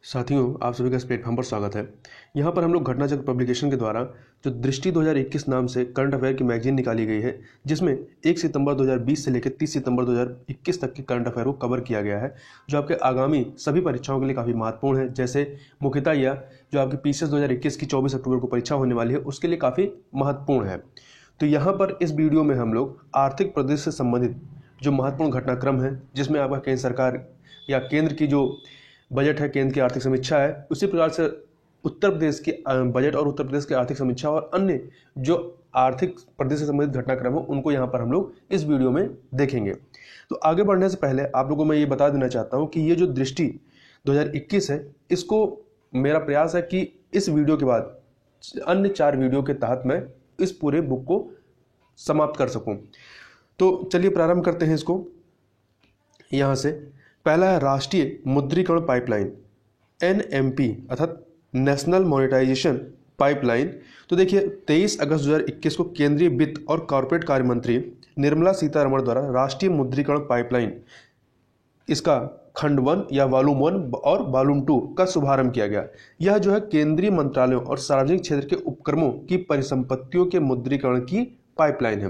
साथियों, आप सभी का इस प्लेटफॉर्म पर स्वागत है। यहाँ पर हम लोग घटनाचक्र पब्लिकेशन के द्वारा जो दृष्टि 2021 नाम से करंट अफेयर की मैगजीन निकाली गई है, जिसमें 1 सितंबर 2020 से लेकर 30 सितंबर 2021 तक के करंट अफेयर को कवर किया गया है, जो आपके आगामी सभी परीक्षाओं के लिए काफ़ी महत्वपूर्ण है। जैसे मुख्यतः यह जो आपकी पीसीएस 2021 की 24 अक्टूबर को परीक्षा होने वाली है, उसके लिए काफ़ी महत्वपूर्ण है। तो यहाँ पर इस वीडियो में हम लोग आर्थिक प्रदेश से संबंधित जो महत्वपूर्ण घटनाक्रम है, जिसमें आपका केंद्र सरकार या केंद्र की जो बजट है, केंद्र की आर्थिक समीक्षा है, उसी प्रकार से उत्तर प्रदेश की बजट और उत्तर प्रदेश की आर्थिक समीक्षा और अन्य जो आर्थिक प्रदेश से संबंधित घटनाक्रम हो, उनको यहाँ पर हम लोग इस वीडियो में देखेंगे। तो आगे बढ़ने से पहले आप लोगों को मैं ये बता देना चाहता हूँ कि ये जो दृष्टि 2021 है, इसको मेरा प्रयास है कि इस वीडियो के बाद अन्य 4 वीडियो के तहत मैं इस पूरे बुक को समाप्त कर सकूँ। तो चलिए प्रारंभ करते हैं इसको। यहाँ से पहला है राष्ट्रीय मुद्रीकरण पाइपलाइन, NMP अर्थात नेशनल मॉनेटाइजेशन पाइपलाइन। तो देखिए 23 अगस्त 2021 को केंद्रीय वित्त और कॉर्पोरेट कार्य मंत्री निर्मला सीतारमण द्वारा राष्ट्रीय मुद्रीकरण पाइपलाइन इसका खंड 1 या वॉल्यूम 1 और वॉल्यूम 2 का शुभारंभ किया गया। यह जो है केंद्रीय मंत्रालयों और सार्वजनिक क्षेत्र के उपक्रमों की परिसंपत्तियों के मुद्रीकरण की पाइपलाइन है।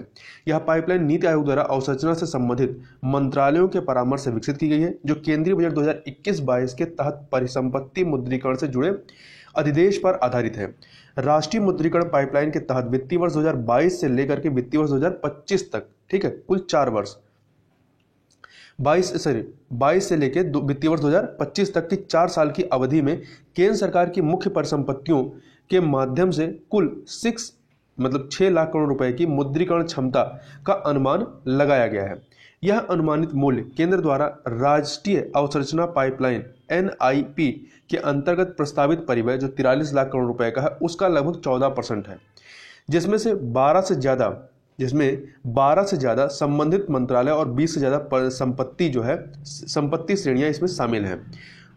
यह पाइपलाइन नीति आयोग द्वारा अवसंरचना से संबंधित मंत्रालयों के परामर्श से विकसित की गई है, जो केंद्रीय बजट 2021-22 के तहत परिसंपत्ति मुद्रीकरण से जुड़े अधिदेश पर आधारित है। राष्ट्रीय मुद्रीकरण पाइपलाइन के तहत वित्तीय वर्ष 2022 से लेकर के वित्तीय वर्ष 2025 तक, ठीक है, कुल 4 वर्ष 22 से लेकर वित्तीय वर्ष 2025 तक की 4 साल की अवधि में केंद्र सरकार की मुख्य परिसंपत्तियों के माध्यम से कुल 6 लाख करोड़ रुपए की मुद्रीकरण क्षमता का अनुमान लगाया गया है। यह अनुमानित मूल्य केंद्र द्वारा राष्ट्रीय अवसंरचना पाइपलाइन NIP के अंतर्गत प्रस्तावित परिव्यय जो 43 लाख करोड़ रुपए का है, उसका लगभग 14% है, जिसमें 12 से ज़्यादा संबंधित मंत्रालय और 20 से ज़्यादा संपत्ति श्रेणियां इसमें शामिल हैं।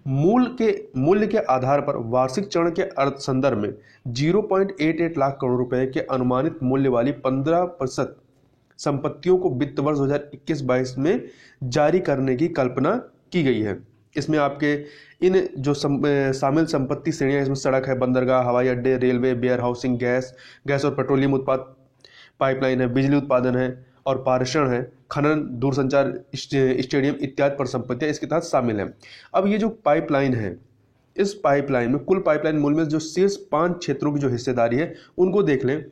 मूल्य के आधार पर वार्षिक चरण के अर्थ संदर्भ में 0.88 लाख करोड़ रुपए के अनुमानित मूल्य वाली 15% संपत्तियों को वित्त वर्ष 2021-22 में जारी करने की कल्पना की गई है। इसमें आपके इन जो शामिल संपत्ति श्रेणियां, इसमें सड़क है, बंदरगाह, हवाई अड्डे, रेलवे, वेयर हाउसिंग, गैस और पेट्रोलियम उत्पाद पाइपलाइन है, बिजली उत्पादन है और पारेषण है, खनन, दूरसंचार, स्टेडियम इत्यादि परिसंपत्तियां इसके तहत शामिल हैं। अब ये जो पाइपलाइन है, इस पाइपलाइन में कुल पाइपलाइन मूल्य में जो शीर्ष 5 क्षेत्रों की जो हिस्सेदारी है, उनको देख लें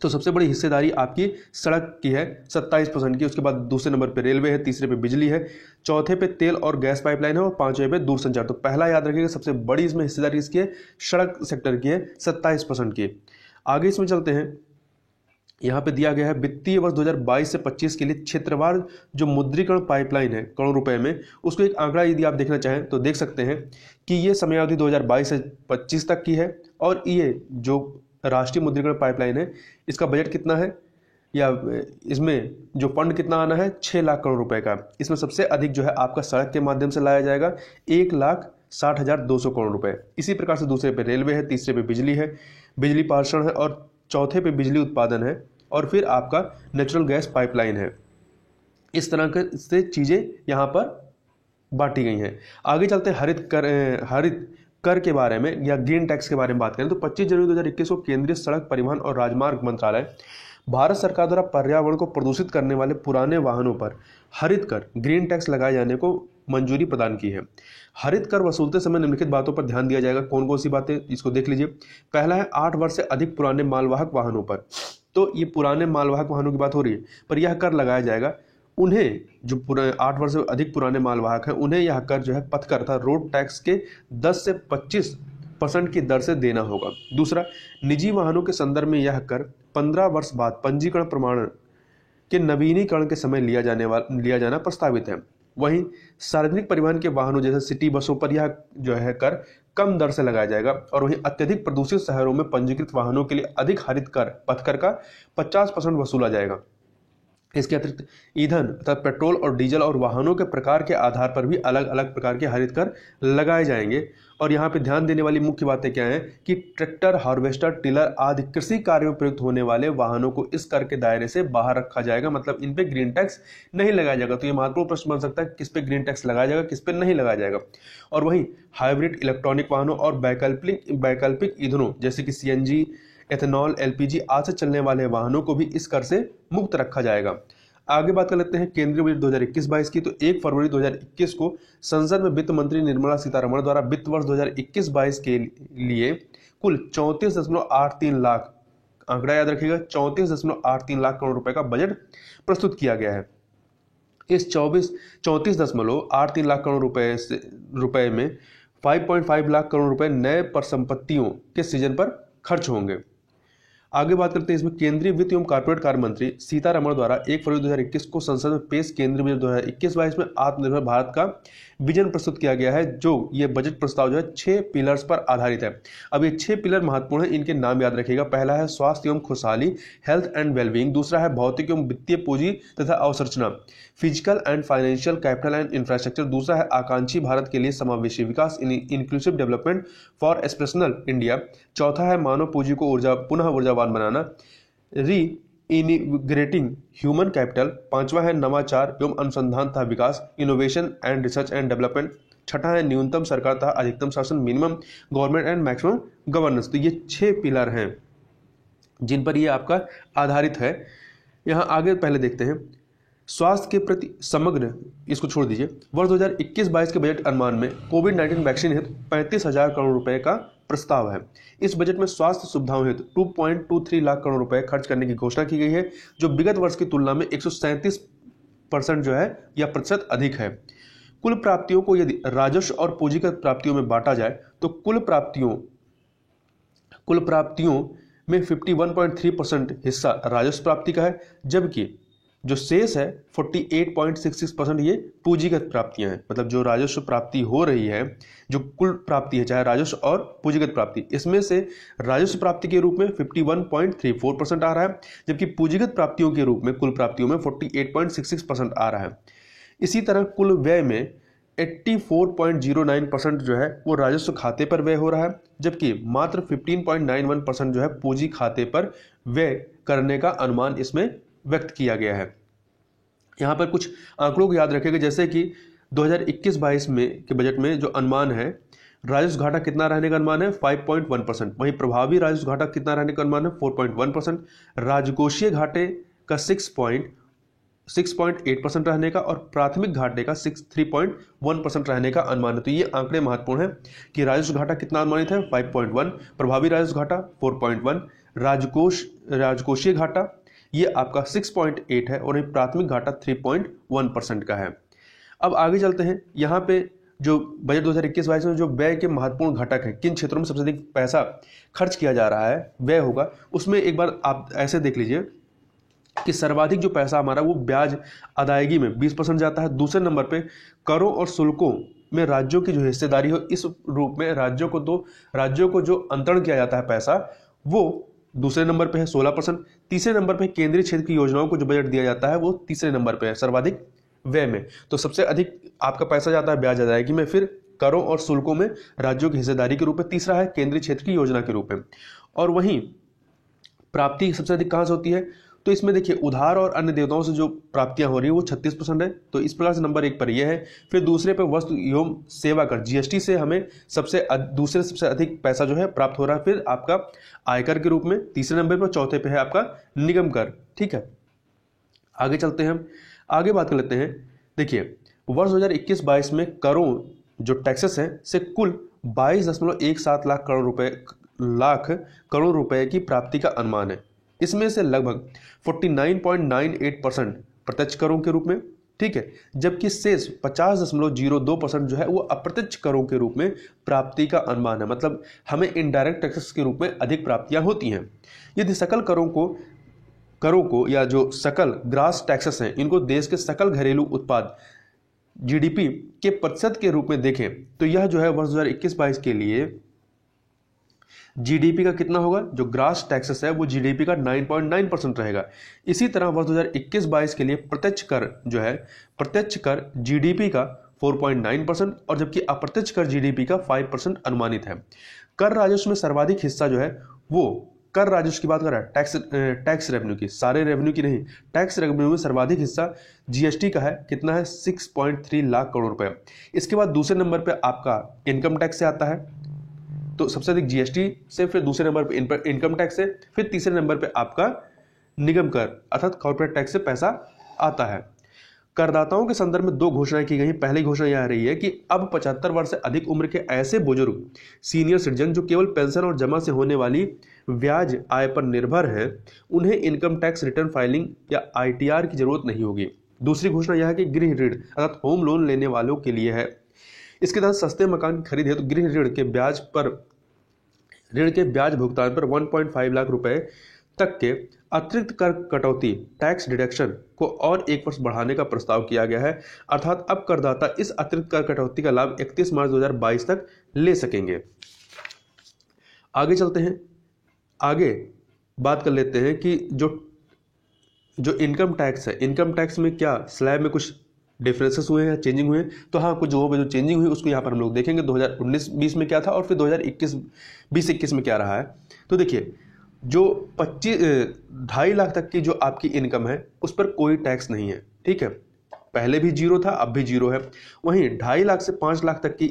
तो सबसे बड़ी हिस्सेदारी आपकी सड़क की है 27% की। उसके बाद दूसरे नंबर पे रेलवे है, तीसरे पे बिजली है, चौथे पे तेल और गैस पाइपलाइन है और 5वें पे दूरसंचार। तो पहला याद रखिएगा, सबसे बड़ी इसमें हिस्सेदारी इसकी है सड़क सेक्टर की है 27% की। आगे इसमें चलते हैं। यहाँ पे दिया गया है वित्तीय वर्ष 2022 से 25 के लिए क्षेत्रवार जो मुद्रीकरण पाइपलाइन है करोड़ रुपए में, उसको एक आंकड़ा यदि आप देखना चाहें तो देख सकते हैं कि ये समयावधि 2022 से 25 तक की है। और ये जो राष्ट्रीय मुद्रीकरण पाइपलाइन है, इसका बजट कितना है या इसमें जो फंड कितना आना है, 6 लाख करोड़ रुपए का। इसमें सबसे अधिक जो है आपका सड़क के माध्यम से लाया जाएगा, 1,60,200 करोड़ रुपए। इसी प्रकार से दूसरे पे रेलवे है, तीसरे पे बिजली है, बिजली पारेषण है और चौथे पे बिजली उत्पादन है और फिर आपका नेचुरल गैस पाइपलाइन है। इस तरह से चीज़ें यहाँ पर बांटी गई हैं। आगे चलते हैं हरित कर के बारे में या ग्रीन टैक्स के बारे में बात करें तो 25 जनवरी 2021 को केंद्रीय सड़क परिवहन और राजमार्ग मंत्रालय भारत सरकार द्वारा पर्यावरण को प्रदूषित करने वाले पुराने वाहनों पर हरित कर ग्रीन टैक्स लगाए जाने को मंजूरी प्रदान की है। हरित कर वसूलते समय निम्नलिखित बातों पर ध्यान दिया जाएगा। कौन कौन सी बातें, इसको देख लीजिए। पहला है 8 वर्ष से अधिक पुराने मालवाहक वाहनों पर। तो ये पुराने मालवाहक वाहनों की बात हो रही है, पर यह कर लगाया जाएगा उन्हें जो 8 वर्ष से अधिक पुराने मालवाहक हैं, उन्हें यह कर जो है पथकर अर्थात रोड टैक्स के 10 से 25% की दर से देना होगा। दूसरा, निजी वाहनों के संदर्भ में यह कर 15 वर्ष बाद पंजीकरण प्रमाण के नवीनीकरण के समय लिया जाना प्रस्तावित है। वहीं सार्वजनिक परिवहन के वाहनों जैसे सिटी बसों पर यह जो है कर कम दर से लगाया जाएगा। और वहीं अत्यधिक प्रदूषित शहरों में पंजीकृत वाहनों के लिए अधिक हरित कर पथकर का 50% वसूला जाएगा। इसके अतिरिक्त ईंधन तथा पेट्रोल और डीजल और वाहनों के प्रकार के आधार पर भी अलग अलग प्रकार के हरित कर लगाए जाएंगे। और यहाँ पे ध्यान देने वाली मुख्य बातें क्या हैं कि ट्रैक्टर, हार्वेस्टर, टिलर आदि कृषि कार्यों में प्रयुक्त होने वाले वाहनों को इस कर के दायरे से बाहर रखा जाएगा, मतलब इन पे ग्रीन टैक्स नहीं लगाया जाएगा। तो ये महत्वपूर्ण प्रश्न बन सकता है, किस पे ग्रीन टैक्स लगाया जाएगा, किस पे नहीं लगाया जाएगा। और वहीं हाइब्रिड इलेक्ट्रॉनिक वाहनों और वैकल्पिक ईंधनों जैसे कि सीएनजी, एथेनॉल, एलपीजी आदि से चलने वाले वाहनों को भी इस कर से मुक्त रखा जाएगा। आगे बात कर लेते हैं केंद्रीय बजट 2021-22 की। तो 1 फरवरी 2021 को संसद में वित्त मंत्री निर्मला सीतारमण द्वारा वित्त वर्ष 2021-22 के लिए कुल 34.83 लाख, आंकड़ा याद रखिएगा, 34.83 लाख करोड़ रुपए का बजट प्रस्तुत किया गया है। इस 34.83 लाख करोड़ रुपए में 5.5 लाख करोड़ रुपए नए परिसंपत्तियों के सृजन पर खर्च होंगे। आगे बात करते हैं इसमें केंद्रीय वित्त एवं कॉर्पोरेट कार्य मंत्री सीतारमण द्वारा 1 फरवरी 2021 को संसद में पेश केंद्रीय बजट 2021-22 में आत्मनिर्भर भारत का विजन प्रस्तुत किया गया है। जो ये बजट प्रस्ताव जो है 6 पिलर्स पर आधारित है। अब ये 6 पिलर महत्वपूर्ण है, इनके नाम याद रखिएगा। पहला है स्वास्थ्य एवं खुशहाली, हेल्थ एंड वेलबींग। दूसरा है भौतिक एवं वित्तीय पूंजी तथा अवसंरचना, physical and financial capital and infrastructure. दूसरा है आकांक्षी भारत के लिए समावेशी विकास, inclusive development for aspirational India. चौथा है मानव पूंजी को पुनः ऊर्जावान बनाना, रीइनिग्रेटिंग ह्यूमन कैपिटल। पांचवा है नवाचार एवं अनुसंधान तथा विकास, innovation and research and development. छठा है न्यूनतम सरकार तथा अधिकतम शासन, minimum government and maximum governance. तो ये 6 पिलर हैं जिन पर ये आपका आधारित है। यहाँ आगे पहले देखते हैं स्वास्थ्य के प्रति समग्र, इसको छोड़ दीजिए। वर्ष 2021-22 के बजट अनुमान में कोविड-19 वैक्सीन हेतु 35,000 करोड़ रुपए का प्रस्ताव है। इस बजट में स्वास्थ्य सुविधाओं हेतु 2.23 लाख करोड़ रुपए खर्च करने की घोषणा की गई है, जो विगत वर्ष की तुलना में 137% जो है या प्रतिशत अधिक है। कुल प्राप्तियों को यदि राजस्व और पूंजीगत प्राप्तियों में बांटा जाए तो कुल प्राप्तियों में 51.3% हिस्सा राजस्व प्राप्ति का है, जबकि जो शेष है 48.66% ये पूंजीगत प्राप्तियां हैं। मतलब जो राजस्व प्राप्ति हो रही है, जो कुल प्राप्ति है, चाहे राजस्व और पूंजीगत प्राप्ति, इसमें से राजस्व प्राप्ति के रूप में 51.34% आ रहा है, जबकि पूंजीगत प्राप्तियों के रूप में कुल प्राप्तियों में 48.66% आ रहा है। इसी तरह कुल व्यय में 84.09% जो है वो राजस्व खाते पर व्यय हो रहा है, जबकि मात्र 15.91% जो है पूंजी खाते पर व्यय करने का अनुमान इसमें व्यक्त किया गया है। यहाँ पर कुछ आंकड़ों को याद रखेगा, जैसे कि 2021-22 में के बजट में जो अनुमान है, राजस्व घाटा कितना रहने का अनुमान है 5.1%, वहीं प्रभावी राजस्व घाटा कितना रहने का अनुमान है 4.1%, राजकोषीय घाटे का 6.8% रहने का और प्राथमिक घाटे का 3.1% रहने का अनुमान है। तो ये आंकड़े महत्वपूर्ण है कि राजस्व घाटा कितना अनुमानित है 5.1, प्रभावी राजस्व घाटा 4.1, राजकोषीय घाटा ये आपका 6.8 है और प्राथमिक घाटा 3.1% का है। अब आगे चलते हैं। यहाँ पे जो बजट 2021-22 में जो व्यय के महत्वपूर्ण घटक हैं, किन क्षेत्रों में सबसे अधिक पैसा खर्च किया जा रहा है, व्यय होगा, उसमें एक बार आप ऐसे देख लीजिए कि सर्वाधिक जो पैसा हमारा वो ब्याज अदायगी में 20% जाता है। दूसरे नंबर पे करों और शुल्कों में राज्यों की जो हिस्सेदारी हो, इस रूप में राज्यों को जो अंतरण किया जाता है पैसा, वो दूसरे नंबर पे है 16%। तीसरे नंबर पे केंद्रीय क्षेत्र की योजनाओं को जो बजट दिया जाता है वो तीसरे नंबर पे है सर्वाधिक व्यय में। तो सबसे अधिक आपका पैसा जाता है ब्याज अदायगी में, फिर करों और शुल्कों में राज्यों की हिस्सेदारी के रूप में, तीसरा है केंद्रीय क्षेत्र की योजना के रूप में। और वहीं प्राप्ति सबसे अधिक कहां से होती है, तो इसमें देखिए उधार और अन्य देवताओं से जो प्राप्तियां हो रही है वो 36% है। तो इस प्रकार से नंबर 1 पर यह है। फिर दूसरे पर वस्तु एवं सेवा कर जीएसटी से हमें दूसरे सबसे अधिक पैसा जो है प्राप्त हो रहा है। फिर आपका आयकर के रूप में तीसरे नंबर पर, चौथे पे है आपका निगम कर। ठीक है, आगे चलते हैं हम, आगे बात कर लेते हैं। देखिए वर्ष 2021-22 में करों जो टैक्सेस हैं से कुल 22.17 लाख करोड़ रुपए की प्राप्ति का अनुमान है। इसमें से लगभग 49.98% प्रत्यक्ष करों के रूप में, ठीक है, जबकि शेष 50.02% जो है वो अप्रत्यक्ष करों के रूप में प्राप्ति का अनुमान है। मतलब हमें इनडायरेक्ट टैक्सेस के रूप में अधिक प्राप्तियां होती हैं। यदि सकल करों को या जो सकल ग्रास टैक्सेस हैं इनको देश के सकल घरेलू उत्पाद जीडीपी के प्रतिशत के रूप में देखें तो यह जो है वर्ष 2021-22 के लिए जीडीपी का कितना होगा, जो ग्रास टैक्सेस है वो जीडीपी का 9.9% रहेगा। इसी तरह वर्ष 2021-22 के लिए प्रत्यक्ष कर जो है, प्रत्यक्ष कर जीडीपी का 4.9% और जबकि अप्रत्यक्ष कर जीडीपी का 5% अनुमानित है। कर राजस्व में सर्वाधिक हिस्सा जो है वो, कर राजस्व की बात कर रहा है, टैक्स रेवेन्यू की, सारे रेवेन्यू की नहीं, टैक्स रेवेन्यू में सर्वाधिक हिस्सा जीएसटी का है। कितना है, 6.3 लाख करोड़ रुपए। इसके बाद दूसरे नंबर पे आपका इनकम टैक्स से आता है, तो सबसे अधिक जीएसटी से, फिर दूसरे नंबर पे इनकम टैक्स से, फिर तीसरे नंबर पे आपका निगम कर अर्थात कॉर्पोरेट टैक्स से पैसा आता है। करदाताओं के संदर्भ में 2 घोषणाएं की गई। पहली घोषणा यह रही है कि अब 75 वर्ष से अधिक उम्र के ऐसे बुजुर्ग सीनियर सिटीजन जो केवल पेंशन और जमा से होने वाली ब्याज आय पर निर्भर हैं, उन्हें इनकम टैक्स रिटर्न फाइलिंग या आईटीआर की जरूरत नहीं होगी। दूसरी घोषणा यह है कि गृह ऋण अर्थात होम लोन लेने वालों के लिए है। इसके तहत सस्ते मकान की खरीद है तो गृह ऋण के ब्याज भुगतान पर 1.5 लाख रुपए तक के अतिरिक्त कर कटौती टैक्स डिडक्शन को और 1 वर्ष बढ़ाने का प्रस्ताव किया गया है। अर्थात अब करदाता इस अतिरिक्त कर कटौती का लाभ 31 मार्च 2022 तक ले सकेंगे। आगे चलते हैं, आगे बात कर लेते हैं कि जो इनकम टैक्स है, इनकम टैक्स में क्या स्लैब में कुछ डिफरेंसेस हुए हैं, चेंजिंग हुए हैं। तो हाँ, कुछ जो चेंजिंग हुई उसको यहाँ पर हम लोग देखेंगे 2019-20 में क्या था और फिर 2021 में क्या रहा है। तो देखिए, जो 2.5 लाख तक की जो आपकी इनकम है उस पर कोई टैक्स नहीं है, ठीक है। पहले भी 0 था, अब भी 0 है। वहीं 2.5 लाख से 5 लाख तक की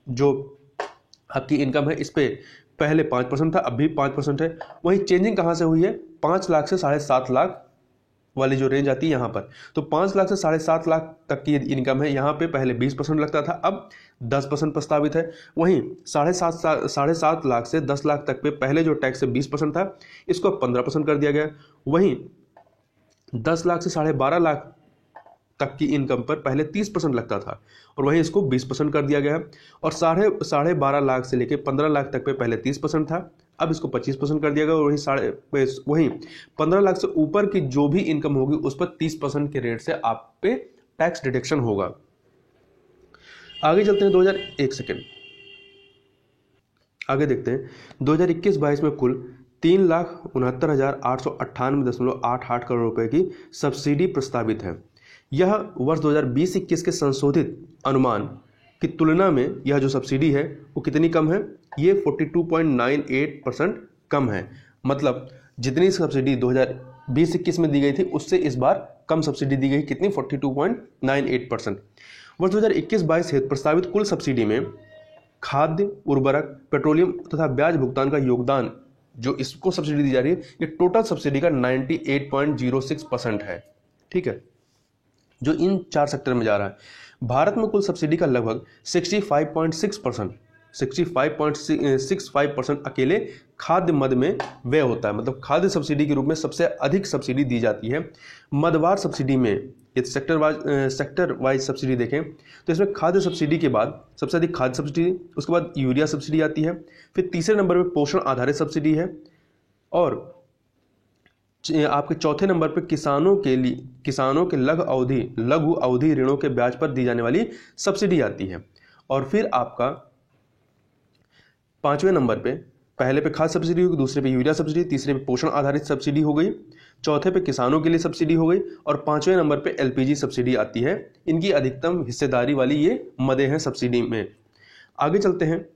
जो आपकी इनकम है इस पे पहले 5% था, अब भी 5% है। वहीं चेंजिंग कहाँ से हुई है, 5 लाख से 7.5 लाख वाली जो रेंज आती है यहाँ पर, तो 5 लाख से 7.5 लाख तक की इनकम है, यहाँ पे पहले 20% लगता था, अब 10% प्रस्तावित है। वहीं 7.5 लाख से 10 लाख तक पे पहले जो टैक्स 20% था, इसको 15% कर दिया गया। वहीं 10 लाख से 12.5 लाख तक की इनकम पर पहले 30% लगता था और वहीं इसको 20% कर दिया गया है। और 12.5 लाख से लेकर 15 लाख तक पे पहले 30% था, अब इसको 25% कर दिया गया। और वहीं 15 लाख से ऊपर की जो भी इनकम होगी उस पर 30% के रेट से आप पे टैक्स डिडक्शन होगा। आगे चलते हैं 2001 सेकेंड, आगे देखते हैं 2021-22 में कुल 3,69,898.88 करोड़ रुपए की सब्सिडी प्रस्तावित है। यह वर्ष 2020-21 के संशोधित अनुमान की तुलना में यह जो सब्सिडी है वो कितनी कम है, ये 42.98% कम है। मतलब जितनी सब्सिडी 2020-21 में दी गई थी उससे इस बार कम सब्सिडी दी गई, कितनी, 42.98%। वर्ष 2021-22 हेतु प्रस्तावित कुल सब्सिडी में खाद्य, उर्वरक, पेट्रोलियम तथा ब्याज भुगतान का योगदान जो इसको सब्सिडी दी जा रही है, ये टोटल सब्सिडी का 98.06% है, ठीक है, जो इन 4 सेक्टर में जा रहा है। भारत में कुल सब्सिडी का लगभग 65.65% अकेले खाद्य मद में व्यय होता है। मतलब खाद्य सब्सिडी के रूप में सबसे अधिक सब्सिडी दी जाती है। मदवार सब्सिडी में ये सेक्टर वाइज सब्सिडी देखें तो इसमें खाद्य सब्सिडी के बाद सबसे अधिक खाद्य सब्सिडी, उसके बाद यूरिया सब्सिडी आती है, फिर तीसरे नंबर पर पोषण आधारित सब्सिडी है और आपके चौथे नंबर पर किसानों के लघु अवधि ऋणों के ब्याज पर दी जाने वाली सब्सिडी आती है। और फिर आपका 5वें नंबर पे, पहले पे खाद्य सब्सिडी होगी, दूसरे पे यूरिया सब्सिडी, तीसरे पे पोषण आधारित सब्सिडी हो गई, चौथे पे किसानों के लिए सब्सिडी हो गई और 5वें नंबर पे एलपीजी सब्सिडी आती है। इनकी अधिकतम हिस्सेदारी वाली ये मदें हैं सब्सिडी में। आगे चलते हैं,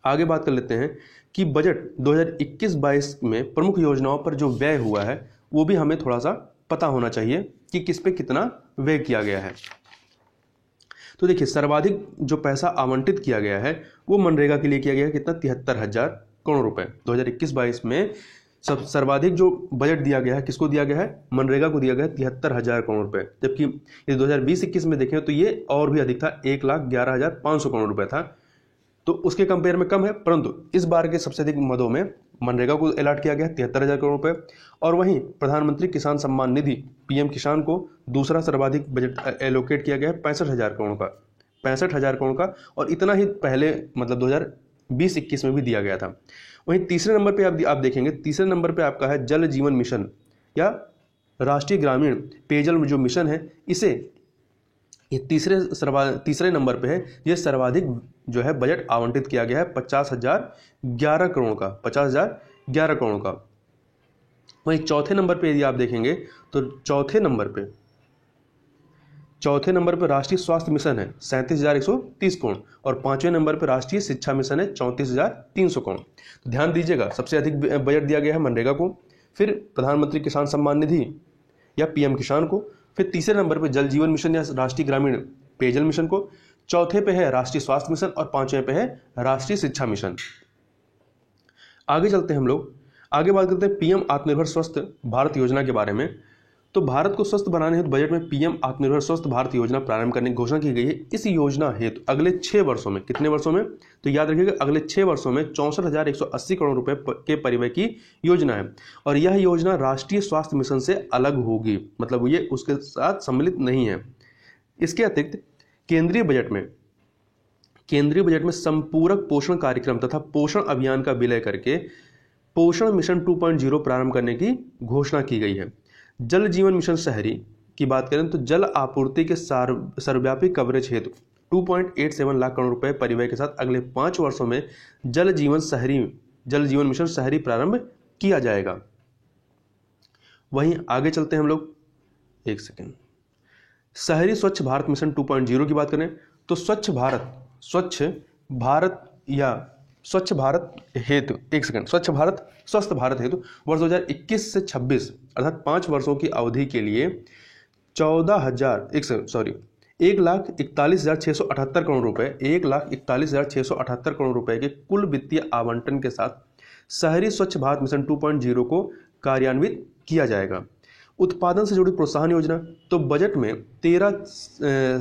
आगे बात कर लेते हैं कि बजट 2021-22 में प्रमुख योजनाओं पर जो व्यय हुआ है वो भी हमें थोड़ा सा पता होना चाहिए कि किस पे कितना व्यय किया गया है। तो देखिए, सर्वाधिक जो पैसा आवंटित किया गया है वो मनरेगा के लिए किया गया है, कितना, 73,000 करोड़ रुपए। 2021-22 में सर्वाधिक जो बजट दिया गया है किसको दिया गया है, मनरेगा को दिया गया है 73,000 करोड़ रुपए। जबकि ये 2020-21 में देखें तो ये और भी अधिक था, 1,11,500 करोड़ रुपए था, तो उसके कंपेयर में कम है। परंतु इस बार के सबसे अधिक मदों में मनरेगा को अलॉट किया गया 73,000 करोड़ रुपए और वहीं प्रधानमंत्री किसान सम्मान निधि पीएम किसान को दूसरा सर्वाधिक बजट एलोकेट किया गया है 65,000 करोड़ का और इतना ही पहले मतलब 2020-21 में भी दिया गया था। वहीं तीसरे नंबर पे आप देखेंगे, तीसरे नंबर पे आपका है जल जीवन मिशन या राष्ट्रीय ग्रामीण पेयजल जो मिशन है, इसे ये तीसरे नंबर पे है। ये सर्वाधिक जो है बजट आवंटित किया गया है 50,011 करोड़ का, 50,011 करोड़ का। वहीं चौथे नंबर पे यदि आप देखेंगे तो चौथे नंबर पे राष्ट्रीय स्वास्थ्य मिशन है 37,130 करोड़, और 5वें नंबर पे राष्ट्रीय शिक्षा मिशन है 34,300 करोड़। तो ध्यान दीजिएगा, सबसे अधिक बजट दिया गया है मनरेगा को, फिर प्रधानमंत्री किसान सम्मान निधि या पीएम किसान को, फिर तीसरे नंबर पे जल जीवन मिशन या राष्ट्रीय ग्रामीण पेयजल मिशन को, चौथे पे है राष्ट्रीय स्वास्थ्य मिशन और 5वें पे है राष्ट्रीय शिक्षा मिशन। आगे चलते हैं हम लोग, आगे बात करते हैं पीएम आत्मनिर्भर स्वस्थ भारत योजना के बारे में। तो भारत को स्वस्थ बनाने हेतु बजट में पीएम आत्मनिर्भर स्वस्थ भारत योजना प्रारंभ करने की घोषणा की गई है। इस योजना हेतु अगले 6 वर्षों में, कितने वर्षों में, तो याद रखिएगा अगले 6 वर्षों में 64,180 करोड़ रुपए के परिव्यय की योजना है। और यह योजना राष्ट्रीय स्वास्थ्य मिशन से अलग होगी, मतलब ये उसके साथ सम्मिलित नहीं है। इसके अतिरिक्त केंद्रीय बजट में संपूरक पोषण कार्यक्रम तथा पोषण अभियान का विलय करके पोषण मिशन 2.0 प्रारंभ करने की घोषणा की गई है। जल जीवन मिशन शहरी की बात करें तो जल आपूर्ति के सर्वव्यापी कवरेज हेतु 2.87 लाख करोड़ रुपए परिव्यय के साथ अगले 5 वर्षों में जल जीवन मिशन शहरी प्रारंभ किया जाएगा। वहीं आगे चलते हैं हम लोग, एक सेकेंड, शहरी स्वच्छ भारत मिशन 2.0 की बात करें तो स्वच्छ भारत हेतु स्वच्छ भारत स्वस्थ भारत हेतु वर्ष 2021 से 26 अर्थात 5 वर्षों की अवधि के लिए 1,41,678 करोड़ रुपए 1,41,678 करोड़ रुपए के कुल वित्तीय आवंटन के साथ शहरी स्वच्छ भारत मिशन 2.0 को कार्यान्वित किया जाएगा। उत्पादन से जुड़ी प्रोत्साहन योजना, तो बजट में 13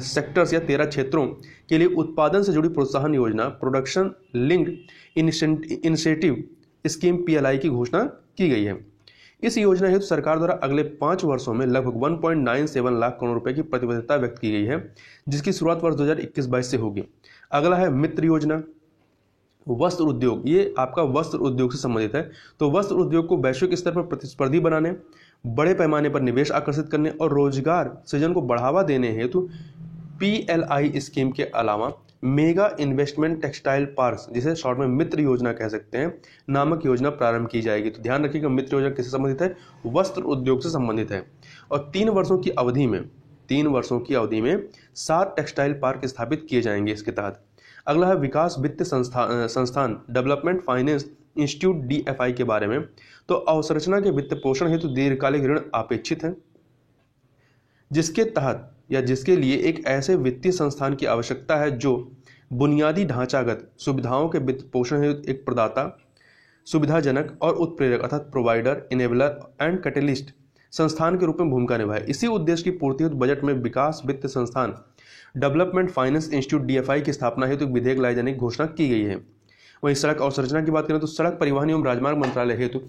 सेक्टर्स या 13 क्षेत्रों के लिए उत्पादन से जुड़ी प्रोत्साहन योजना production linked initiative scheme PLI की घोषणा की गई है। इस योजना हेतु सरकार द्वारा अगले 5 वर्षों में लगभग 1.97 लाख करोड़ रुपए की प्रतिबद्धता व्यक्त की गई है, जिसकी शुरुआत वर्ष 2021-22 से होगी। अगला है मित्र योजना, वस्त्र उद्योग, ये आपका वस्त्र उद्योग से संबंधित है। तो वस्त्र उद्योग को वैश्विक स्तर पर प्रतिस्पर्धी बनाने, बड़े पैमाने पर निवेश आकर्षित करने और रोजगार सृजन को बढ़ावा देने हेतु PLI स्कीम के अलावा मेगा इन्वेस्टमेंट टेक्सटाइल पार्क्स, जिसे शॉर्ट में मित्र योजना कह सकते हैं, नामक योजना प्रारंभ की जाएगी। तो ध्यान रखिएगा, मित्र योजना किससे संबंधित है, वस्त्र उद्योग से संबंधित है। और 3 वर्षों की अवधि में 7 टेक्सटाइल पार्क स्थापित किए जाएंगे इसके तहत। अगला है विकास वित्त संस्थान डेवलपमेंट फाइनेंस इंस्टीट्यूट DFI के बारे में। तो अवसंरचना के वित्त पोषण हेतु दीर्घकालिक ऋण अपेक्षित है, जिसके तहत या जिसके लिए एक ऐसे वित्तीय संस्थान की आवश्यकता है जो बुनियादी ढांचागत सुविधाओं के वित्त पोषण हेतु एक प्रदाता, सुविधाजनक और उत्प्रेरक अर्थात प्रोवाइडर, इनेबलर एंड कैटलिस्ट संस्थान के रूप में भूमिका निभाए। इसी उद्देश्य की पूर्ति हेतु बजट में विकास वित्त संस्थान डेवलपमेंट फाइनेंस इंस्टीट्यूट DFI की स्थापना हेतु विधेयक लाए जाने की घोषणा की गई है। वहीं सड़क अवसंरचना की बात करें तो सड़क परिवहन एवं राजमार्ग मंत्रालय हेतु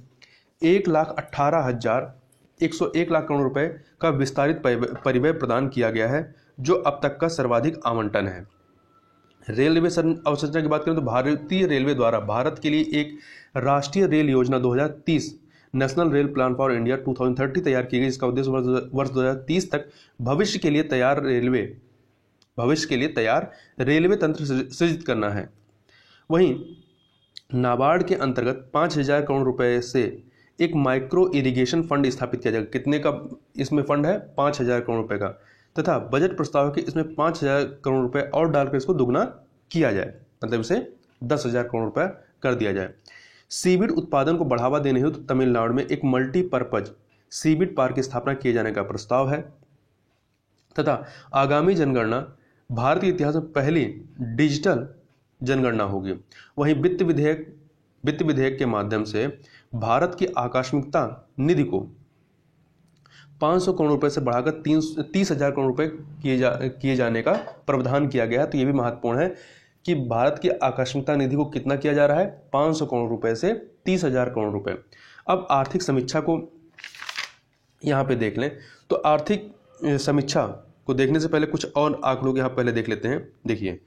1,18,101 लाख करोड़ रुपए का विस्तारित परिव्यय प्रदान किया गया है, जो अब तक का सर्वाधिक आवंटन है। रेलवे अवसंरचना की बात करें तो भारतीय रेलवे द्वारा भारत के लिए एक राष्ट्रीय रेल योजना 2030 national rail plan for India 2030 तैयार की गई, जिसका उद्देश्य वर्ष 2030 तक भविष्य के लिए तैयार रेलवे तंत्र सृजित करना है। वहीं नाबार्ड के अंतर्गत 5,000 करोड़ रुपए से एक माइक्रो इरिगेशन फंड स्थापित किया जाएगा। कितने का इसमें फंड है, 5,000 करोड़ रुपए का, तथा बजट प्रस्ताव है कि इसमें 5,000 करोड़ रुपए और डालकर इसको दुगना किया जाए, मतलब इसे 10,000 करोड़ रुपए कर दिया जाए। सीवीड उत्पादन को बढ़ावा देने हेतु तमिलनाडु में एक मल्टीपर्पज सीवीड पार्क की स्थापना किए जाने का प्रस्ताव है, तथा आगामी जनगणना भारतीय इतिहास में पहली डिजिटल जनगणना होगी। वहीं वित्त विधेयक के माध्यम से भारत की आकस्मिकता निधि को 500 करोड़ रुपए से बढ़ाकर 30,000 करोड़ रुपए किए जाने का प्रावधान किया गया है। तो ये भी महत्वपूर्ण है कि भारत की आकस्मिकता निधि को कितना किया जा रहा है, 500 करोड़ रुपए से 30,000 करोड़ रुपए। अब आर्थिक समीक्षा को यहाँ पे देख लें, तो आर्थिक समीक्षा को देखने से पहले कुछ और आंकड़ों यहाँ पहले देख लेते हैं। देखिए,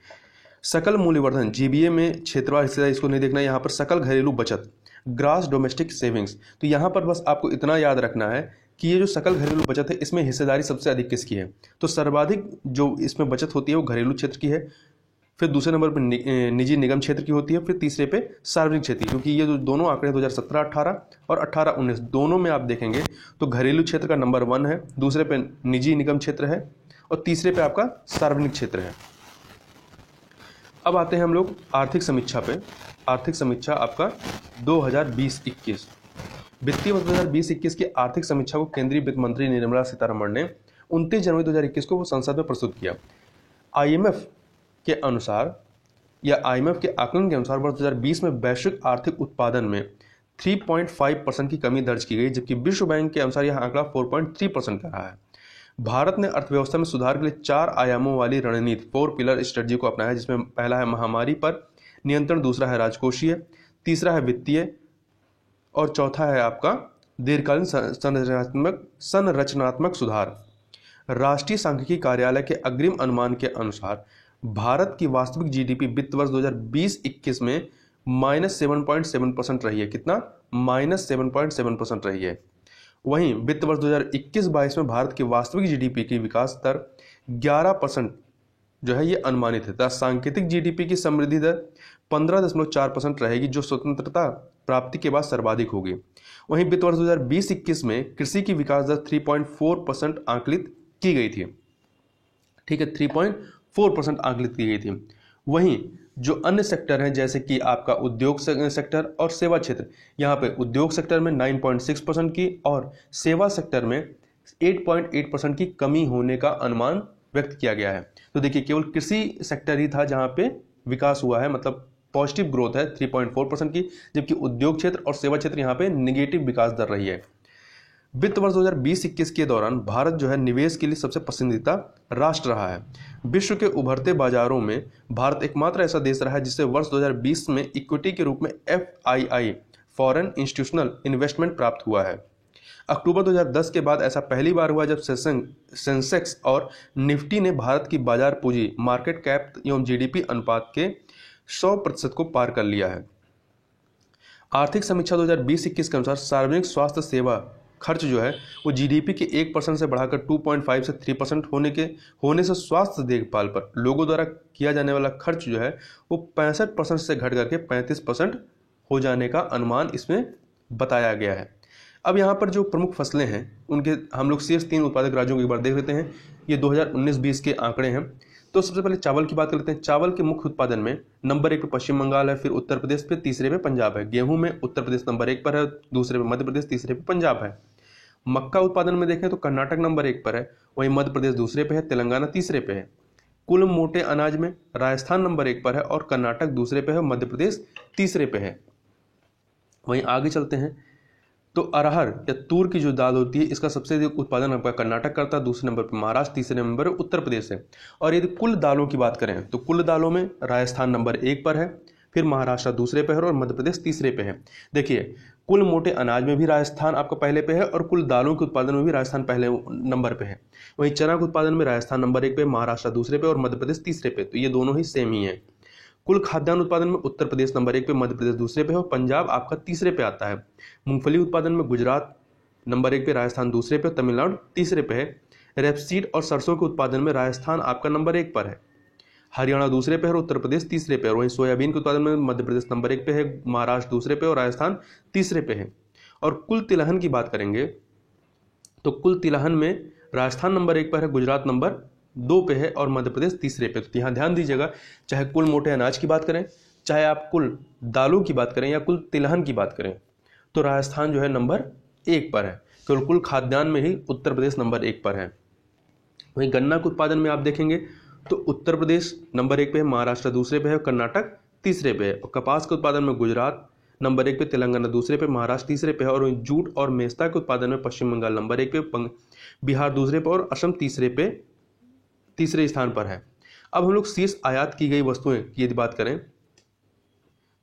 सकल मूल्यवर्धन GBA में क्षेत्रवार हिस्सेदारी इसको नहीं देखना, यहाँ पर सकल घरेलू बचत ग्रास डोमेस्टिक सेविंग्स। तो यहाँ पर बस आपको इतना याद रखना है कि ये जो सकल घरेलू बचत है इसमें हिस्सेदारी सबसे अधिक किसकी है, तो सर्वाधिक जो इसमें बचत होती है वो घरेलू क्षेत्र की है, फिर दूसरे नंबर पर निजी निगम क्षेत्र की होती है, फिर तीसरे पे सार्वजनिक क्षेत्र, क्योंकि ये जो दोनों आंकड़े 2017-18 और 18-19 दोनों में आप देखेंगे तो घरेलू क्षेत्र का नंबर 1 है, दूसरे पे निजी निगम क्षेत्र है और तीसरे पे आपका सार्वजनिक क्षेत्र है। अब आते हैं हम लोग आर्थिक समीक्षा पे। आर्थिक समीक्षा आपका 2020-21 वित्तीय वर्ष 2020-21 की आर्थिक समीक्षा को केंद्रीय वित्त मंत्री निर्मला सीतारमण ने 29 जनवरी 2021 को संसद में प्रस्तुत किया। आईएमएफ के अनुसार या आईएमएफ के आकलन के अनुसार वर्ष 2020 में वैश्विक आर्थिक उत्पादन में 3.5% की कमी दर्ज की गई, जबकि विश्व बैंक के अनुसार यह आंकड़ा 4.3% का रहा है। भारत ने अर्थव्यवस्था में सुधार के लिए 4 आयामों वाली रणनीति 4 पिलर स्ट्रेटजी को अपनाया है, जिसमें पहला है महामारी पर नियंत्रण, दूसरा है राजकोषीय, तीसरा है वित्तीय और चौथा है आपका दीर्घकालीन संरचनात्मक सुधार। राष्ट्रीय सांख्यिकी कार्यालय के अग्रिम अनुमान के अनुसार भारत की वास्तविक जीडीपी वित्त वर्ष 2020-21 में -7.7% रही है। कितना? -7.7% रही है। वहीं वित्त वर्ष 2021-22 में भारत की वास्तविक जीडीपी की विकास दर 11% जो है ये अनुमानित है, तथा सांकेतिक जीडीपी की समृद्धि दर 15.4% रहेगी, जो स्वतंत्रता प्राप्ति के बाद सर्वाधिक होगी। वहीं वित्त वर्ष 2020-21 में कृषि की विकास दर 3.4% आंकलित की गई थी। ठीक है, 3.4% आंकलित की गई थी। वहीं जो अन्य सेक्टर हैं जैसे कि आपका उद्योग सेक्टर और सेवा क्षेत्र, यहाँ पे उद्योग सेक्टर में 9.6% की और सेवा सेक्टर में 8.8% की कमी होने का अनुमान व्यक्त किया गया है। तो देखिए केवल कृषि सेक्टर ही था जहाँ पे विकास हुआ है, मतलब पॉजिटिव ग्रोथ है 3.4% की, जबकि उद्योग क्षेत्र और सेवा क्षेत्र यहाँ पे निगेटिव विकास दर रही है। वित्त वर्ष 2020-21 के दौरान भारत जो है निवेश के लिए सबसे पसंदीदा राष्ट्र रहा है। विश्व के उभरते बाजारों में भारत एकमात्र ऐसा देश रहा है जिसे वर्ष 2020 में इक्विटी के रूप में FII फॉरेन इंस्टीट्यूशनल इन्वेस्टमेंट प्राप्त हुआ है। अक्टूबर 2010 के बाद ऐसा पहली बार हुआ जब सेंसेक्स और निफ्टी ने भारत की बाजार पूंजी मार्केट कैप एवं जीडीपी अनुपात के 100% को पार कर लिया है। आर्थिक समीक्षा 2020-21 के अनुसार सार्वजनिक स्वास्थ्य सेवा खर्च जो है वो जीडीपी के 1% से बढ़ाकर 2.5 से 3% होने से स्वास्थ्य देखभाल पर लोगों द्वारा किया जाने वाला खर्च जो है वो 65% से घट करके 35% हो जाने का अनुमान इसमें बताया गया है। अब यहाँ पर जो प्रमुख फसलें हैं उनके हम लोग शीर्ष 3 उत्पादक राज्यों को एक बार देख लेते हैं। ये 2019-20 के आंकड़े हैं। तो सबसे पहले चावल की बात कर लेते हैं। चावल के मुख्य उत्पादन में नंबर 1 पे पश्चिम बंगाल है, फिर उत्तर प्रदेश, फिर तीसरे पे पंजाब है। गेहूं में उत्तर प्रदेश नंबर 1 पर है, दूसरे पे मध्य प्रदेश, तीसरे पे पंजाब है। मक्का उत्पादन में देखें तो कर्नाटक नंबर 1 पर है, वहीं मध्य प्रदेश दूसरे पे है, तेलंगाना तीसरे पे है। कुल मोटे अनाज में राजस्थान नंबर 1 पर है और कर्नाटक दूसरे पे है, मध्य प्रदेश तीसरे पे है। वहीं आगे चलते हैं तो अरहर या तूर की जो दाल होती है इसका सबसे अधिक उत्पादन आपका कर्नाटक करता है, दूसरे नंबर पर महाराष्ट्र, तीसरे नंबर पर उत्तर प्रदेश है। और यदि कुल दालों की बात करें तो कुल दालों में राजस्थान नंबर 1 पर है, फिर महाराष्ट्र दूसरे पे है और मध्य प्रदेश तीसरे पे है। देखिए कुल मोटे अनाज में भी राजस्थान आपका पहले पे है और कुल दालों के उत्पादन में भी राजस्थान पहले नंबर पे है। वहीं चना के उत्पादन में राजस्थान नंबर 1 पे, महाराष्ट्र दूसरे पे और मध्य प्रदेश तीसरे पे, तो ये दोनों ही सेम ही है। कुल खाद्यान्न उत्पादन में उत्तर प्रदेश नंबर 1 पे, मध्य प्रदेश दूसरे पे और पंजाब आपका तीसरे पे आता है। मूंगफली उत्पादन में गुजरात नंबर 1 पे, राजस्थान दूसरे पे, तमिलनाडु तीसरे पे है। रेपसीड और सरसों के उत्पादन में राजस्थान आपका नंबर 1 पर है, हरियाणा दूसरे पे है और उत्तर प्रदेश तीसरे पे है। वहीं सोयाबीन के उत्पादन में मध्य प्रदेश नंबर 1 पे है, महाराष्ट्र दूसरे पे और राजस्थान तीसरे पे है। और कुल तिलहन की बात करेंगे तो कुल तिलहन में राजस्थान नंबर 1 पर है, गुजरात नंबर 2 पे है और मध्य प्रदेश तीसरे पे। तो यहाँ ध्यान दीजिएगा, चाहे कुल मोटे अनाज की बात करें, चाहे आप कुल दालों की बात करें या कुल तिलहन की बात करें, तो राजस्थान जो है नंबर 1 पर है। केवल कुल खाद्यान्न में ही उत्तर प्रदेश नंबर 1 पर है। वहीं गन्ना के उत्पादन में आप देखेंगे तो उत्तर प्रदेश नंबर 1 पे है, महाराष्ट्र दूसरे पे है, कर्नाटक तीसरे पे है। और कपास के उत्पादन में गुजरात नंबर 1 पे, तेलंगाना दूसरे पे, महाराष्ट्र तीसरे पे है। और जूट और मेस्ता के उत्पादन में पश्चिम बंगाल नंबर 1 पे, बिहार दूसरे पे और असम तीसरे स्थान पर है। अब हम लोग शीर्ष आयात की गई वस्तुएं की यदि बात करें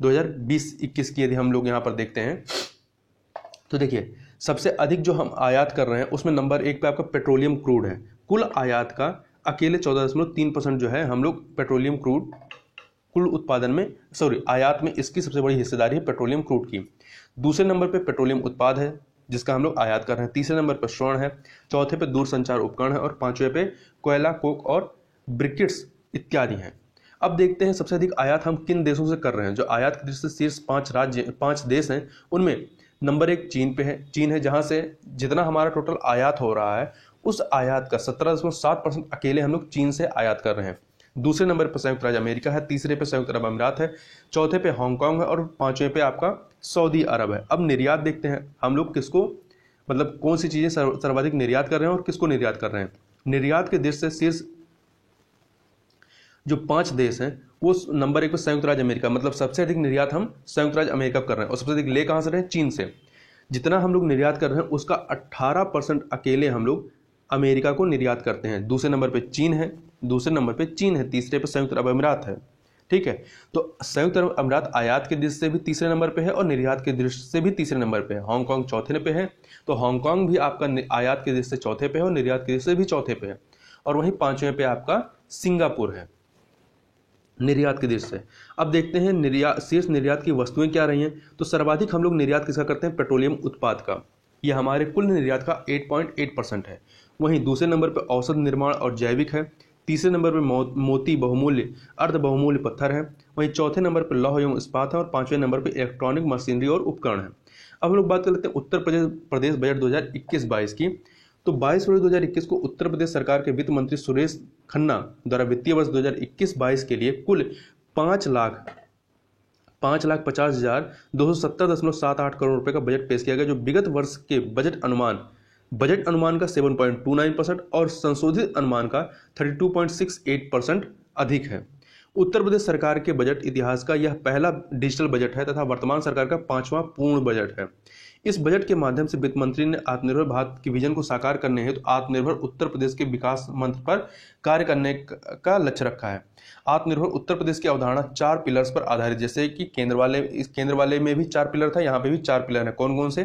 2020-21 की यदि हम लोग यहाँ पर देखते हैं तो देखिए सबसे अधिक जो हम आयात कर रहे हैं उसमें नंबर 1 पे आपका पेट्रोलियम क्रूड है। कुल आयात का अकेले 14.3% जो है हम लोग पेट्रोलियम क्रूड कुल उत्पादन में आयात में इसकी सबसे बड़ी हिस्सेदारी है पेट्रोलियम क्रूड की। दूसरे नंबर पे पेट्रोलियम उत्पाद है जिसका हम लोग आयात कर रहे हैं। तीसरे नंबर पर स्वर्ण है, चौथे पे दूरसंचार उपकरण है और पांचवें पे कोयला, कोक और ब्रिकेट्स इत्यादि हैं। अब देखते हैं सबसे अधिक आयात हम किन देशों से कर रहे हैं। जो आयात की दृष्टि से शीर्ष 5 देश हैं उनमें नंबर 1 चीन है, जहां से जितना हमारा टोटल आयात हो रहा है उस आयात का 17.7% अकेले हम लोग चीन से आयात कर रहे हैं। दूसरे नंबर पर संयुक्त राज्य अमेरिका है, तीसरे पे संयुक्त अरब अमीरात है, चौथे पे हांगकांग है और पांचवें पे आपका सऊदी अरब है। अब निर्यात देखते हैं हम लोग किसको, मतलब कौन सी चीजें सर्वाधिक निर्यात कर रहे हैं और किसको निर्यात कर रहे हैं। निर्यात के देश से शीर्ष जो 5 देश हैं वो नंबर 1 पर संयुक्त राज्य अमेरिका, मतलब सबसे अधिक निर्यात हम संयुक्त राज्य अमेरिका कर रहे हैं और सबसे अधिक ले कहां से रहे हैं, चीन से। जितना हम लोग निर्यात कर रहे हैं उसका 18% अकेले हम लोग अमेरिका को निर्यात करते हैं। दूसरे नंबर पे चीन है, तीसरे पे संयुक्त अरब अमीरात है। ठीक है, तो संयुक्त अरब अमीरात आयात के दृष्टि से भी तीसरे नंबर पे है और निर्यात के दृष्टि से भी तीसरे नंबर पे है। हांगकांग चौथे पे है, तो हांगकांग भी आपका आयात के दृष्टि से चौथे पे है और निर्यात के दृष्टि से भी चौथे पे है। और वहीं पांचवें पे आपका सिंगापुर है निर्यात के दृष्टि से। अब देखते हैं शीर्ष निर्यात की वस्तुएं क्या रही हैं। तो सर्वाधिक हम लोग निर्यात किसका करते हैं, पेट्रोलियम उत्पाद का। यह हमारे कुल निर्यात का 8.8% है। वहीं दूसरे नंबर पर औषध निर्माण और जैविक है, तीसरे नंबर पर मोती, बहुमूल्य, अर्ध बहुमूल्य पत्थर है, वहीं चौथे नंबर पर लौह एवं इस्पात है और पांचवें नंबर पर इलेक्ट्रॉनिक मशीनरी और उपकरण है। अब हम लोग बात कर लेते हैं उत्तर प्रदेश बजट 2021-22 की। तो 22 फरवरी 2021 को उत्तर प्रदेश सरकार के वित्त मंत्री सुरेश खन्ना द्वारा वित्तीय वर्ष 2021-22 के लिए कुल 5,50,270.78 करोड़ रुपए का बजट पेश किया गया, जो विगत वर्ष के बजट अनुमान का 7.29% और संशोधित अनुमान का 32.68% अधिक है। उत्तर प्रदेश सरकार के बजट इतिहास का यह पहला डिजिटल बजट है तथा वर्तमान सरकार का 5वां पूर्ण बजट है। इस बजट के माध्यम से वित्त मंत्री ने आत्मनिर्भर भारत की विजन को साकार करने हेतु आत्मनिर्भर उत्तर प्रदेश के विकास मंत्र पर कार्य करने का लक्ष्य रखा है। आत्मनिर्भर उत्तर प्रदेश की अवधारणा 4 पिलर्स पर आधारित, जैसे कि केंद्र वाले में भी 4 पिलर था, यहाँ पे भी 4 पिलर है। कौन कौन से?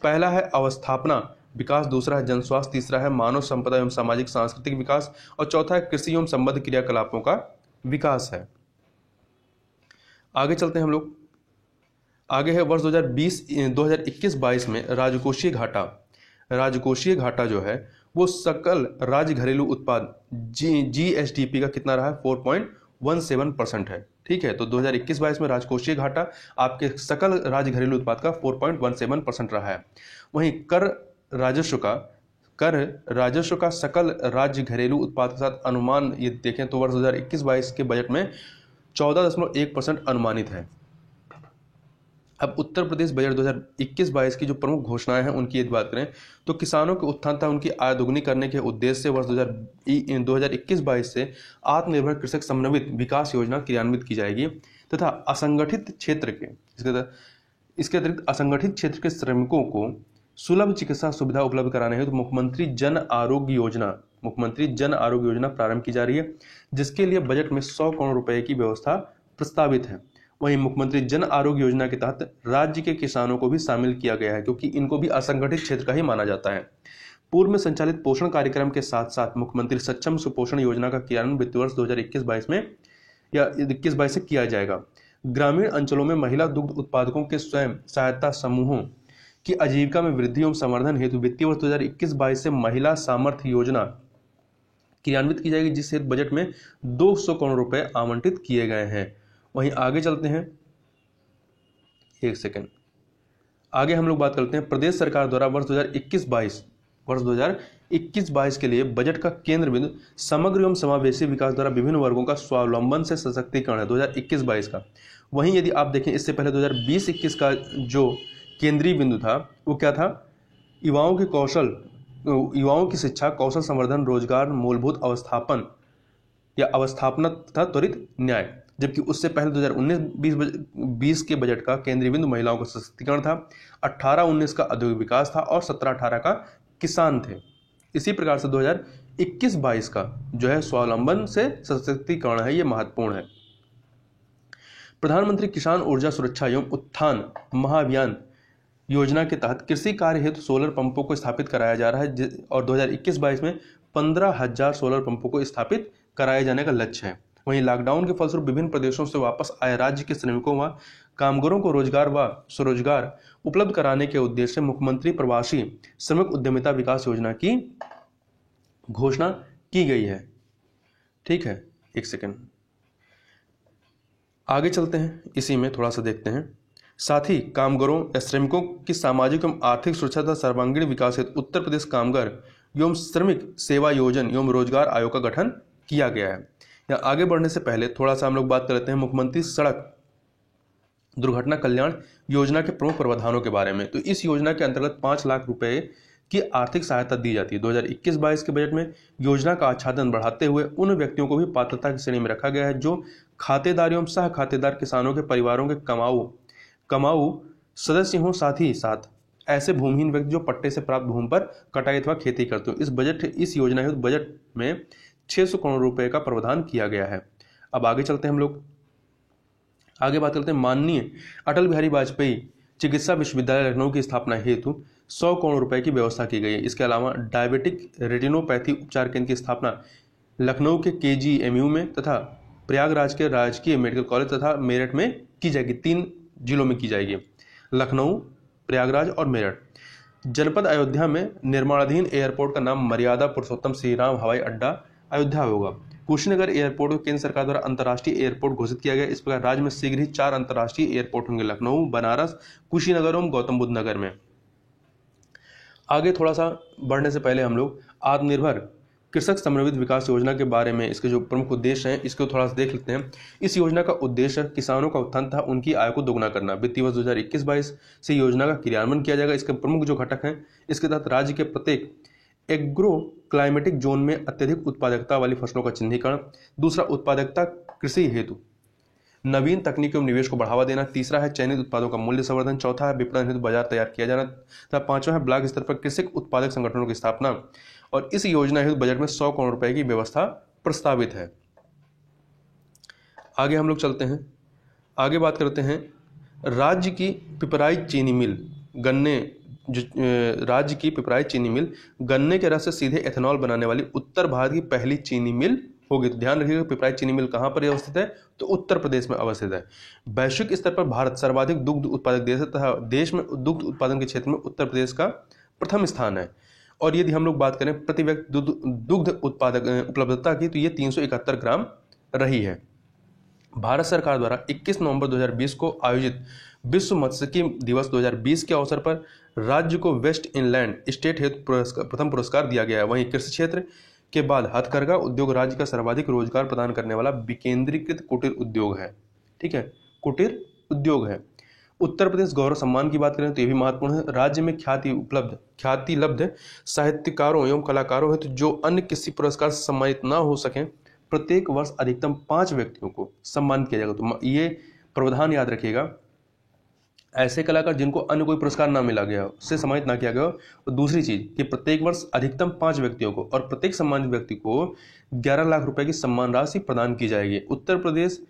पहला है अवस्थापना विकास, दूसरा है जनस्वास्थ्य, तीसरा है मानव संपदा एवं सामाजिक सांस्कृतिक विकास और चौथा है कृषि एवं संबद्ध क्रियाकलापों का विकास है। आगे चलते हैं हम लोग। आगे है वर्ष 2021-22 में राजकोषीय घाटा जो है वो सकल राज्य घरेलू उत्पाद GSDP का कितना रहा है, 4.17% है। ठीक है, तो 2021-22 में राजकोषीय घाटा आपके सकल राज्य घरेलू उत्पाद का 4.17% रहा है। वहीं कर राजस्व का सकल राज्य घरेलू उत्पाद के साथ अनुमान ये देखें तो वर्ष 2021-22 के बजट में 14.1% अनुमानित है। अब उत्तर प्रदेश बजट 2021-22 की जो प्रमुख घोषणाएं हैं उनकी यदि बात करें तो किसानों के उत्थान तथा उनकी आय दोगुनी करने के उद्देश्य से वर्ष 2021-22 से आत्मनिर्भर कृषक समन्वित विकास योजना क्रियान्वित की जाएगी तथा इसके अतिरिक्त असंगठित क्षेत्र के श्रमिकों को सुलभ चिकित्सा सुविधा उपलब्ध कराने हेतु मुख्यमंत्री जन आरोग्य योजना प्रारंभ की जा रही है, जिसके लिए बजट में 100 करोड़ रुपए की व्यवस्था प्रस्तावित है। वहीं मुख्यमंत्री जन आरोग्य योजना के तहत राज्य के किसानों को भी शामिल किया गया है, क्योंकि इनको भी असंगठित क्षेत्र का ही माना जाता है। पूर्व में संचालित पोषण कार्यक्रम के साथ साथ मुख्यमंत्री सक्षम सुपोषण योजना का क्रियान्वयन वित्तीय वर्ष 2021-22 में या 21-22 से किया जाएगा। ग्रामीण अंचलों में महिला दुग्ध उत्पादकों के स्वयं सहायता समूहों की आजीविका में वृद्धि एवं संवर्धन हेतु वित्तीय वर्ष 2021-22 से महिला सामर्थ्य योजना क्रियान्वित की जाएगी, जिस हेतु बजट में 200 करोड़ रुपए आवंटित किए गए हैं। वहीं आगे चलते हैं, एक सेकंड आगे हम लोग बात करते हैं प्रदेश सरकार द्वारा वर्ष 2021-22 के लिए बजट का केंद्र बिंदु समग्र एवं समावेशी विकास द्वारा विभिन्न वर्गों का स्वावलंबन से सशक्तिकरण है 2021-22 का। वहीं यदि आप देखें इससे पहले 2020-21 का जो केंद्रीय बिंदु था वो क्या था, युवाओं की शिक्षा, कौशल संवर्धन, रोजगार, मूलभूत अवस्थापना तथा त्वरित न्याय। जबकि उससे पहले 2019-20 के बजट का केंद्रीय बिंदु महिलाओं का सशक्तिकरण था, 18-19 का औद्योगिक विकास था और 17-18 का किसान थे। इसी प्रकार से 2021-22 का जो है स्वावलंबन से सशक्तिकरण है, ये महत्वपूर्ण है। प्रधानमंत्री किसान ऊर्जा सुरक्षा एवं उत्थान महाअभियान योजना के तहत कृषि कार्य हेतु सोलर पंपों को स्थापित कराया जा रहा है और 2021-22 में 15,000 सोलर पंपों को स्थापित कराए जाने का लक्ष्य है। वहीं लॉकडाउन के फलस्वरूप विभिन्न प्रदेशों से वापस आए राज्य के श्रमिकों व कामगारों को रोजगार व स्वरोजगार उपलब्ध कराने के उद्देश्य से मुख्यमंत्री प्रवासी श्रमिक उद्यमिता विकास योजना की घोषणा की गई है। ठीक है, एक सेकेंड आगे चलते हैं, इसी में थोड़ा सा देखते हैं। साथ ही कामगारों या श्रमिकों की सामाजिक एवं आर्थिक सुरक्षा तथा सर्वांगीण विकास हेतु उत्तर प्रदेश कामगार एवं श्रमिक सेवा योजना एवं रोजगार आयोग का गठन किया गया है। या आगे बढ़ने से पहले थोड़ा सा हम लोग बात कर लेते हैं मुख्यमंत्री सड़क दुर्घटना कल्याण योजना के प्रमुख प्रावधानों के बारे में। तो इस योजना के अंतर्गत 5 लाख रुपए की आर्थिक सहायता दी जाती है। 2021-22 के बजट में योजना का आच्छादन बढ़ाते हुए उन व्यक्तियों को भी पात्रता की श्रेणी में रखा गया है जो खातेदार एवं सह खातेदार किसानों के परिवारों के कमाऊ सदस्य हों, साथ ही साथ ऐसे भूमिहीन व्यक्ति जो पट्टे से प्राप्त भूमि पर कटाई अथवा खेती करते हो। इस योजना हेतु बजट में 600 करोड़ रुपए का प्रावधान किया गया है। अब आगे चलते हैं, हम लोग आगे बात करते हैं। माननीय अटल बिहारी वाजपेयी चिकित्सा विश्वविद्यालय लखनऊ की स्थापना हेतु 100 करोड़ रुपए की व्यवस्था की गई है। इसके अलावा डायबिटिक रेटिनोपैथी उपचार केंद्र की स्थापना लखनऊ के KGMU में तथा प्रयागराज के राजकीय मेडिकल कॉलेज तथा मेरठ में की जाएगी। 3 जिलों में की जाएगी, लखनऊ, प्रयागराज और मेरठ। जनपद अयोध्या में निर्माणाधीन एयरपोर्ट का नाम मर्यादा पुरुषोत्तम श्री राम हवाई अड्डा अयोध्या होगा। कुशीनगर एयरपोर्ट को केंद्र सरकार द्वारा अंतर्राष्ट्रीय एयरपोर्ट घोषित किया गया। इस प्रकार राज्य में शीघ्र ही 4 अंतर्राष्ट्रीय एयरपोर्ट होंगे, लखनऊ, बनारस, कुशीनगर और गौतम बुद्ध नगर में। आगे थोड़ा सा बढ़ने से पहले हम लोग आत्मनिर्भर कृषक समन्वित विकास योजना के बारे में, इसके जो प्रमुख उद्देश्य हैं इसको थोड़ा सा देख लेते हैं। इस योजना का उद्देश्य किसानों का उत्थान तथा उनकी आय को दोगुना करना। वित्तीय वर्ष 2021-22 से योजना का क्रियान्वयन किया जाएगा। इसके प्रमुख जो घटक हैं, इसके तहत राज्य के प्रत्येक एग्रो क्लाइमेटिक जोन में अत्यधिक उत्पादकता वाली फसलों का चिन्हीकरण। दूसरा, उत्पादकता कृषि हेतु नवीन तकनीकों एवं निवेश को बढ़ावा देना। तीसरा है चयनित उत्पादों का मूल्य संवर्धन। चौथा है विपणन हेतु बाजार तैयार किया जाना तथा 5वां है ब्लॉक स्तर पर कृषक उत्पादक संगठनों की स्थापना। और इस योजना हेतु बजट में 100 करोड़ रुपए की व्यवस्था प्रस्तावित है। आगे हम लोग चलते हैं, आगे बात करते हैं राज्य की पिपराई चीनी मिल गन्ने के रस से सीधे एथेनॉल बनाने वाली उत्तर भारत की पहली चीनी मिल होगी। तो ध्यान रखिएगा, पिपराई चीनी मिल कहां पर अवस्थित है, तो उत्तर प्रदेश में अवस्थित है। वैश्विक स्तर पर भारत सर्वाधिक दुग्ध उत्पादक देश है तथा देश में दुग्ध उत्पादन के क्षेत्र में उत्तर प्रदेश का प्रथम स्थान है। और यदि हम लोग बात करें प्रति व्यक्ति दुग्ध उत्पादक उपलब्धता की, तो ये 371 ग्राम रही है। भारत सरकार द्वारा 21 नवंबर 2020 को आयोजित विश्व मत्स्यिकी दिवस 2020 के अवसर पर राज्य को वेस्ट इनलैंड स्टेट हेतु प्रथम पुरस्कार दिया गया है। वहीं कृषि क्षेत्र के बाद हथकरघा उद्योग राज्य का सर्वाधिक रोजगार प्रदान करने वाला विकेंद्रीकृत कुटीर उद्योग है। ठीक है, कुटीर उद्योग है। उत्तर प्रदेश गौरव सम्मान की बात करें तो यह भी महत्वपूर्ण है। राज्य में ख्याति लब्ध साहित्यकारों एवं कलाकारों हेतु जो अन्य किसी पुरस्कार से सम्मानित न हो सके, प्रत्येक वर्ष अधिकतम 5 व्यक्तियों को सम्मानित किया जाएगा। तो ये प्रावधान याद रखिएगा, ऐसे कलाकार जिनको अन्य कोई पुरस्कार ना मिला गया हो, उससे सम्मानित ना किया गया हो। और दूसरी चीज कि प्रत्येक वर्ष अधिकतम 5 व्यक्तियों को और प्रत्येक सम्मानित व्यक्ति को 11 लाख रुपए की सम्मान राशि प्रदान की जाएगी। उत्तर प्रदेश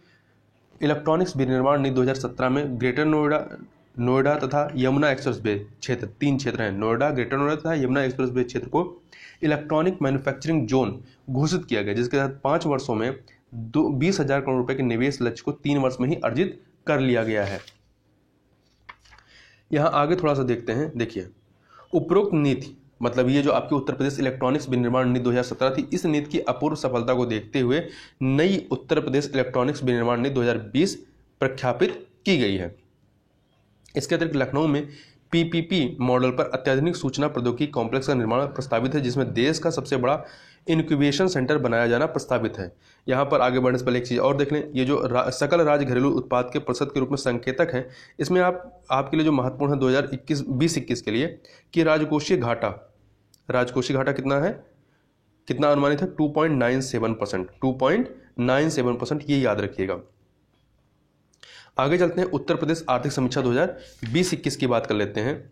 इलेक्ट्रॉनिक्स विनिर्माण नीति 2017 में ग्रेटर नोएडा तथा यमुना एक्सप्रेसवे क्षेत्र, 3 क्षेत्र हैं, नोएडा, ग्रेटर नोएडा तथा यमुना एक्सप्रेसवे क्षेत्र को इलेक्ट्रॉनिक मैन्युफैक्चरिंग जोन घोषित किया गया, जिसके तहत 5 वर्षों में 20,000 करोड़ रुपए के निवेश लक्ष्य को 3 वर्ष में ही अर्जित कर लिया गया है। यहां आगे थोड़ा सा देखते हैं। देखिए, उपरोक्त नीति मतलब ये जो आपकी उत्तर प्रदेश इलेक्ट्रॉनिक्स विनिर्माण नीति 2017 थी, इस नीति की अपूर्व सफलता को देखते हुए नई उत्तर प्रदेश इलेक्ट्रॉनिक्स विनिर्माण नीति 2020 प्रख्यापित की गई है। इसके अतिरिक्त लखनऊ में PPP मॉडल पर अत्याधुनिक सूचना प्रौद्योगिकी कॉम्प्लेक्स का निर्माण प्रस्तावित है, जिसमें देश का सबसे बड़ा इनक्यूबेशन सेंटर बनाया जाना प्रस्तावित है। यहाँ पर आगे बढ़ने से पहले एक चीज़ और देख लें, ये जो सकल राज्य घरेलू उत्पाद के प्रतिशत के रूप में संकेतक है, इसमें आपके लिए जो महत्वपूर्ण है 2020-21 के लिए कि राजकोषीय घाटा कितना है, कितना अनुमानित है, 2.97%, 2.97%, ये याद रखिएगा। आगे चलते हैं, उत्तर प्रदेश आर्थिक समीक्षा 2020-21 की बात कर लेते हैं।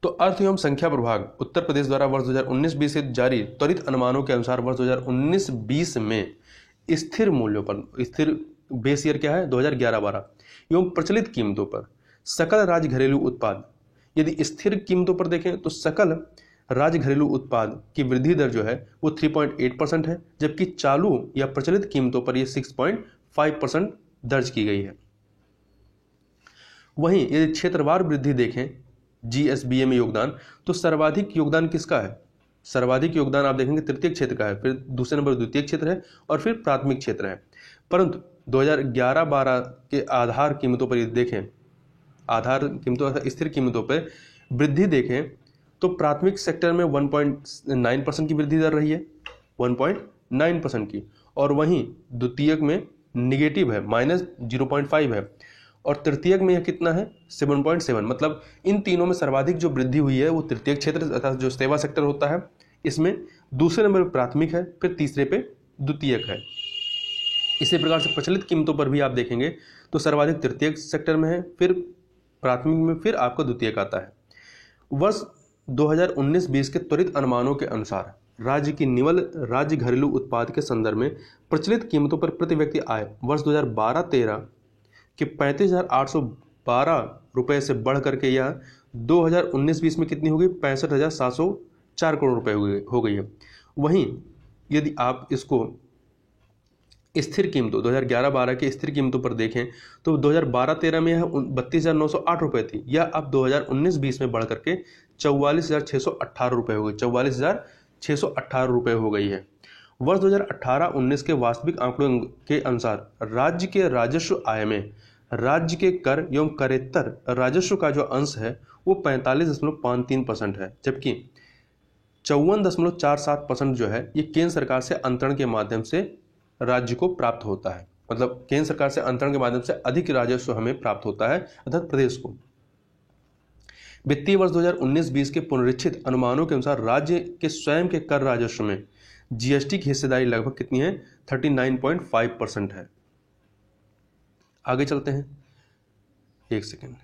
तो अर्थ एवं संख्या प्रभाग उत्तर प्रदेश द्वारा वर्ष 2019-20 से जारी त्वरित अनुमानों के अनुसार वर्ष 2019-20 में स्थिर मूल्यों पर, स्थिर बेस ईयर क्या है 2011-12, एवं प्रचलित कीमतों पर सकल राज्य घरेलू उत्पाद, यदि स्थिर कीमतों पर देखें तो सकल राज्य घरेलू उत्पाद की वृद्धि दर जो है वो 3.8% है, जबकि चालू या प्रचलित कीमतों पर ये 6.5% दर्ज की गई है। वहीं यदि क्षेत्रवार वृद्धि देखें जीएसबीए में योगदान, तो सर्वाधिक योगदान किसका है? सर्वाधिक योगदान आप देखेंगे तृतीय क्षेत्र का है, फिर दूसरे नंबर द्वितीय क्षेत्र है और फिर प्राथमिक क्षेत्र है। परंतु 2011-12 के आधार कीमतों पर यदि देखें, आधार कीमतों अर्थात स्थिर कीमतों पर वृद्धि देखें तो प्राथमिक सेक्टर में 1.9% की वृद्धि दर रही है, 1.9% की, और वहीं द्वितीयक में निगेटिव है, -0.5 है, और तृतीयक में यह कितना है? 7.7। मतलब इन तीनों में सर्वाधिक जो वृद्धि हुई है वो तृतीयक क्षेत्र अर्थात जो सेवा सेक्टर होता है इसमें, दूसरे नंबर पर प्राथमिक है, फिर तीसरे पे द्वितीयक है। इसी प्रकार से प्रचलित कीमतों पर भी आप देखेंगे तो सर्वाधिक तृतीयक सेक्टर में है, फिर प्राथमिक में, फिर आपका द्वितीयक आता है। वर्ष 2019-20 के त्वरित अनुमानों के अनुसार राज्य की निवल राज्य घरेलू उत्पाद के संदर्भ में प्रचलित कीमतों पर प्रति व्यक्ति आय वर्ष 2012-13 के 35,812 रुपए से बढ़ करके यह 2019-20 में कितनी हो गई? 65,704 करोड़ रुपए हो गई है। वहीं यदि आप इसको स्थिर कीमतों 2011-12 की स्थिर कीमतों पर देखें तो 2012-13 में यह 32,908 रुपए थी, यह अब 2019-20 में बढ़ करके 44,618 रुपए हो गई, 44,618 रुपए हो गई है। वर्ष 2018-19 के वास्तविक आंकड़ों के अनुसार राज्य के राजस्व आय में राज्य के कर एवं करेत्तर राजस्व का जो अंश है वो 45.53% है, जबकि 54.47% जो है ये केंद्र सरकार से अंतरण के माध्यम से राज्य को प्राप्त होता है। मतलब केंद्र सरकार से अंतरण के माध्यम से अधिक राजस्व हमें प्राप्त होता है अर्थात प्रदेश को। वित्तीय वर्ष 2019-20 के पुनरीक्षित अनुमानों के अनुसार राज्य के स्वयं के कर राजस्व में जीएसटी की हिस्सेदारी लगभग कितनी है? 39.5% है। आगे चलते हैं, एक सेकेंड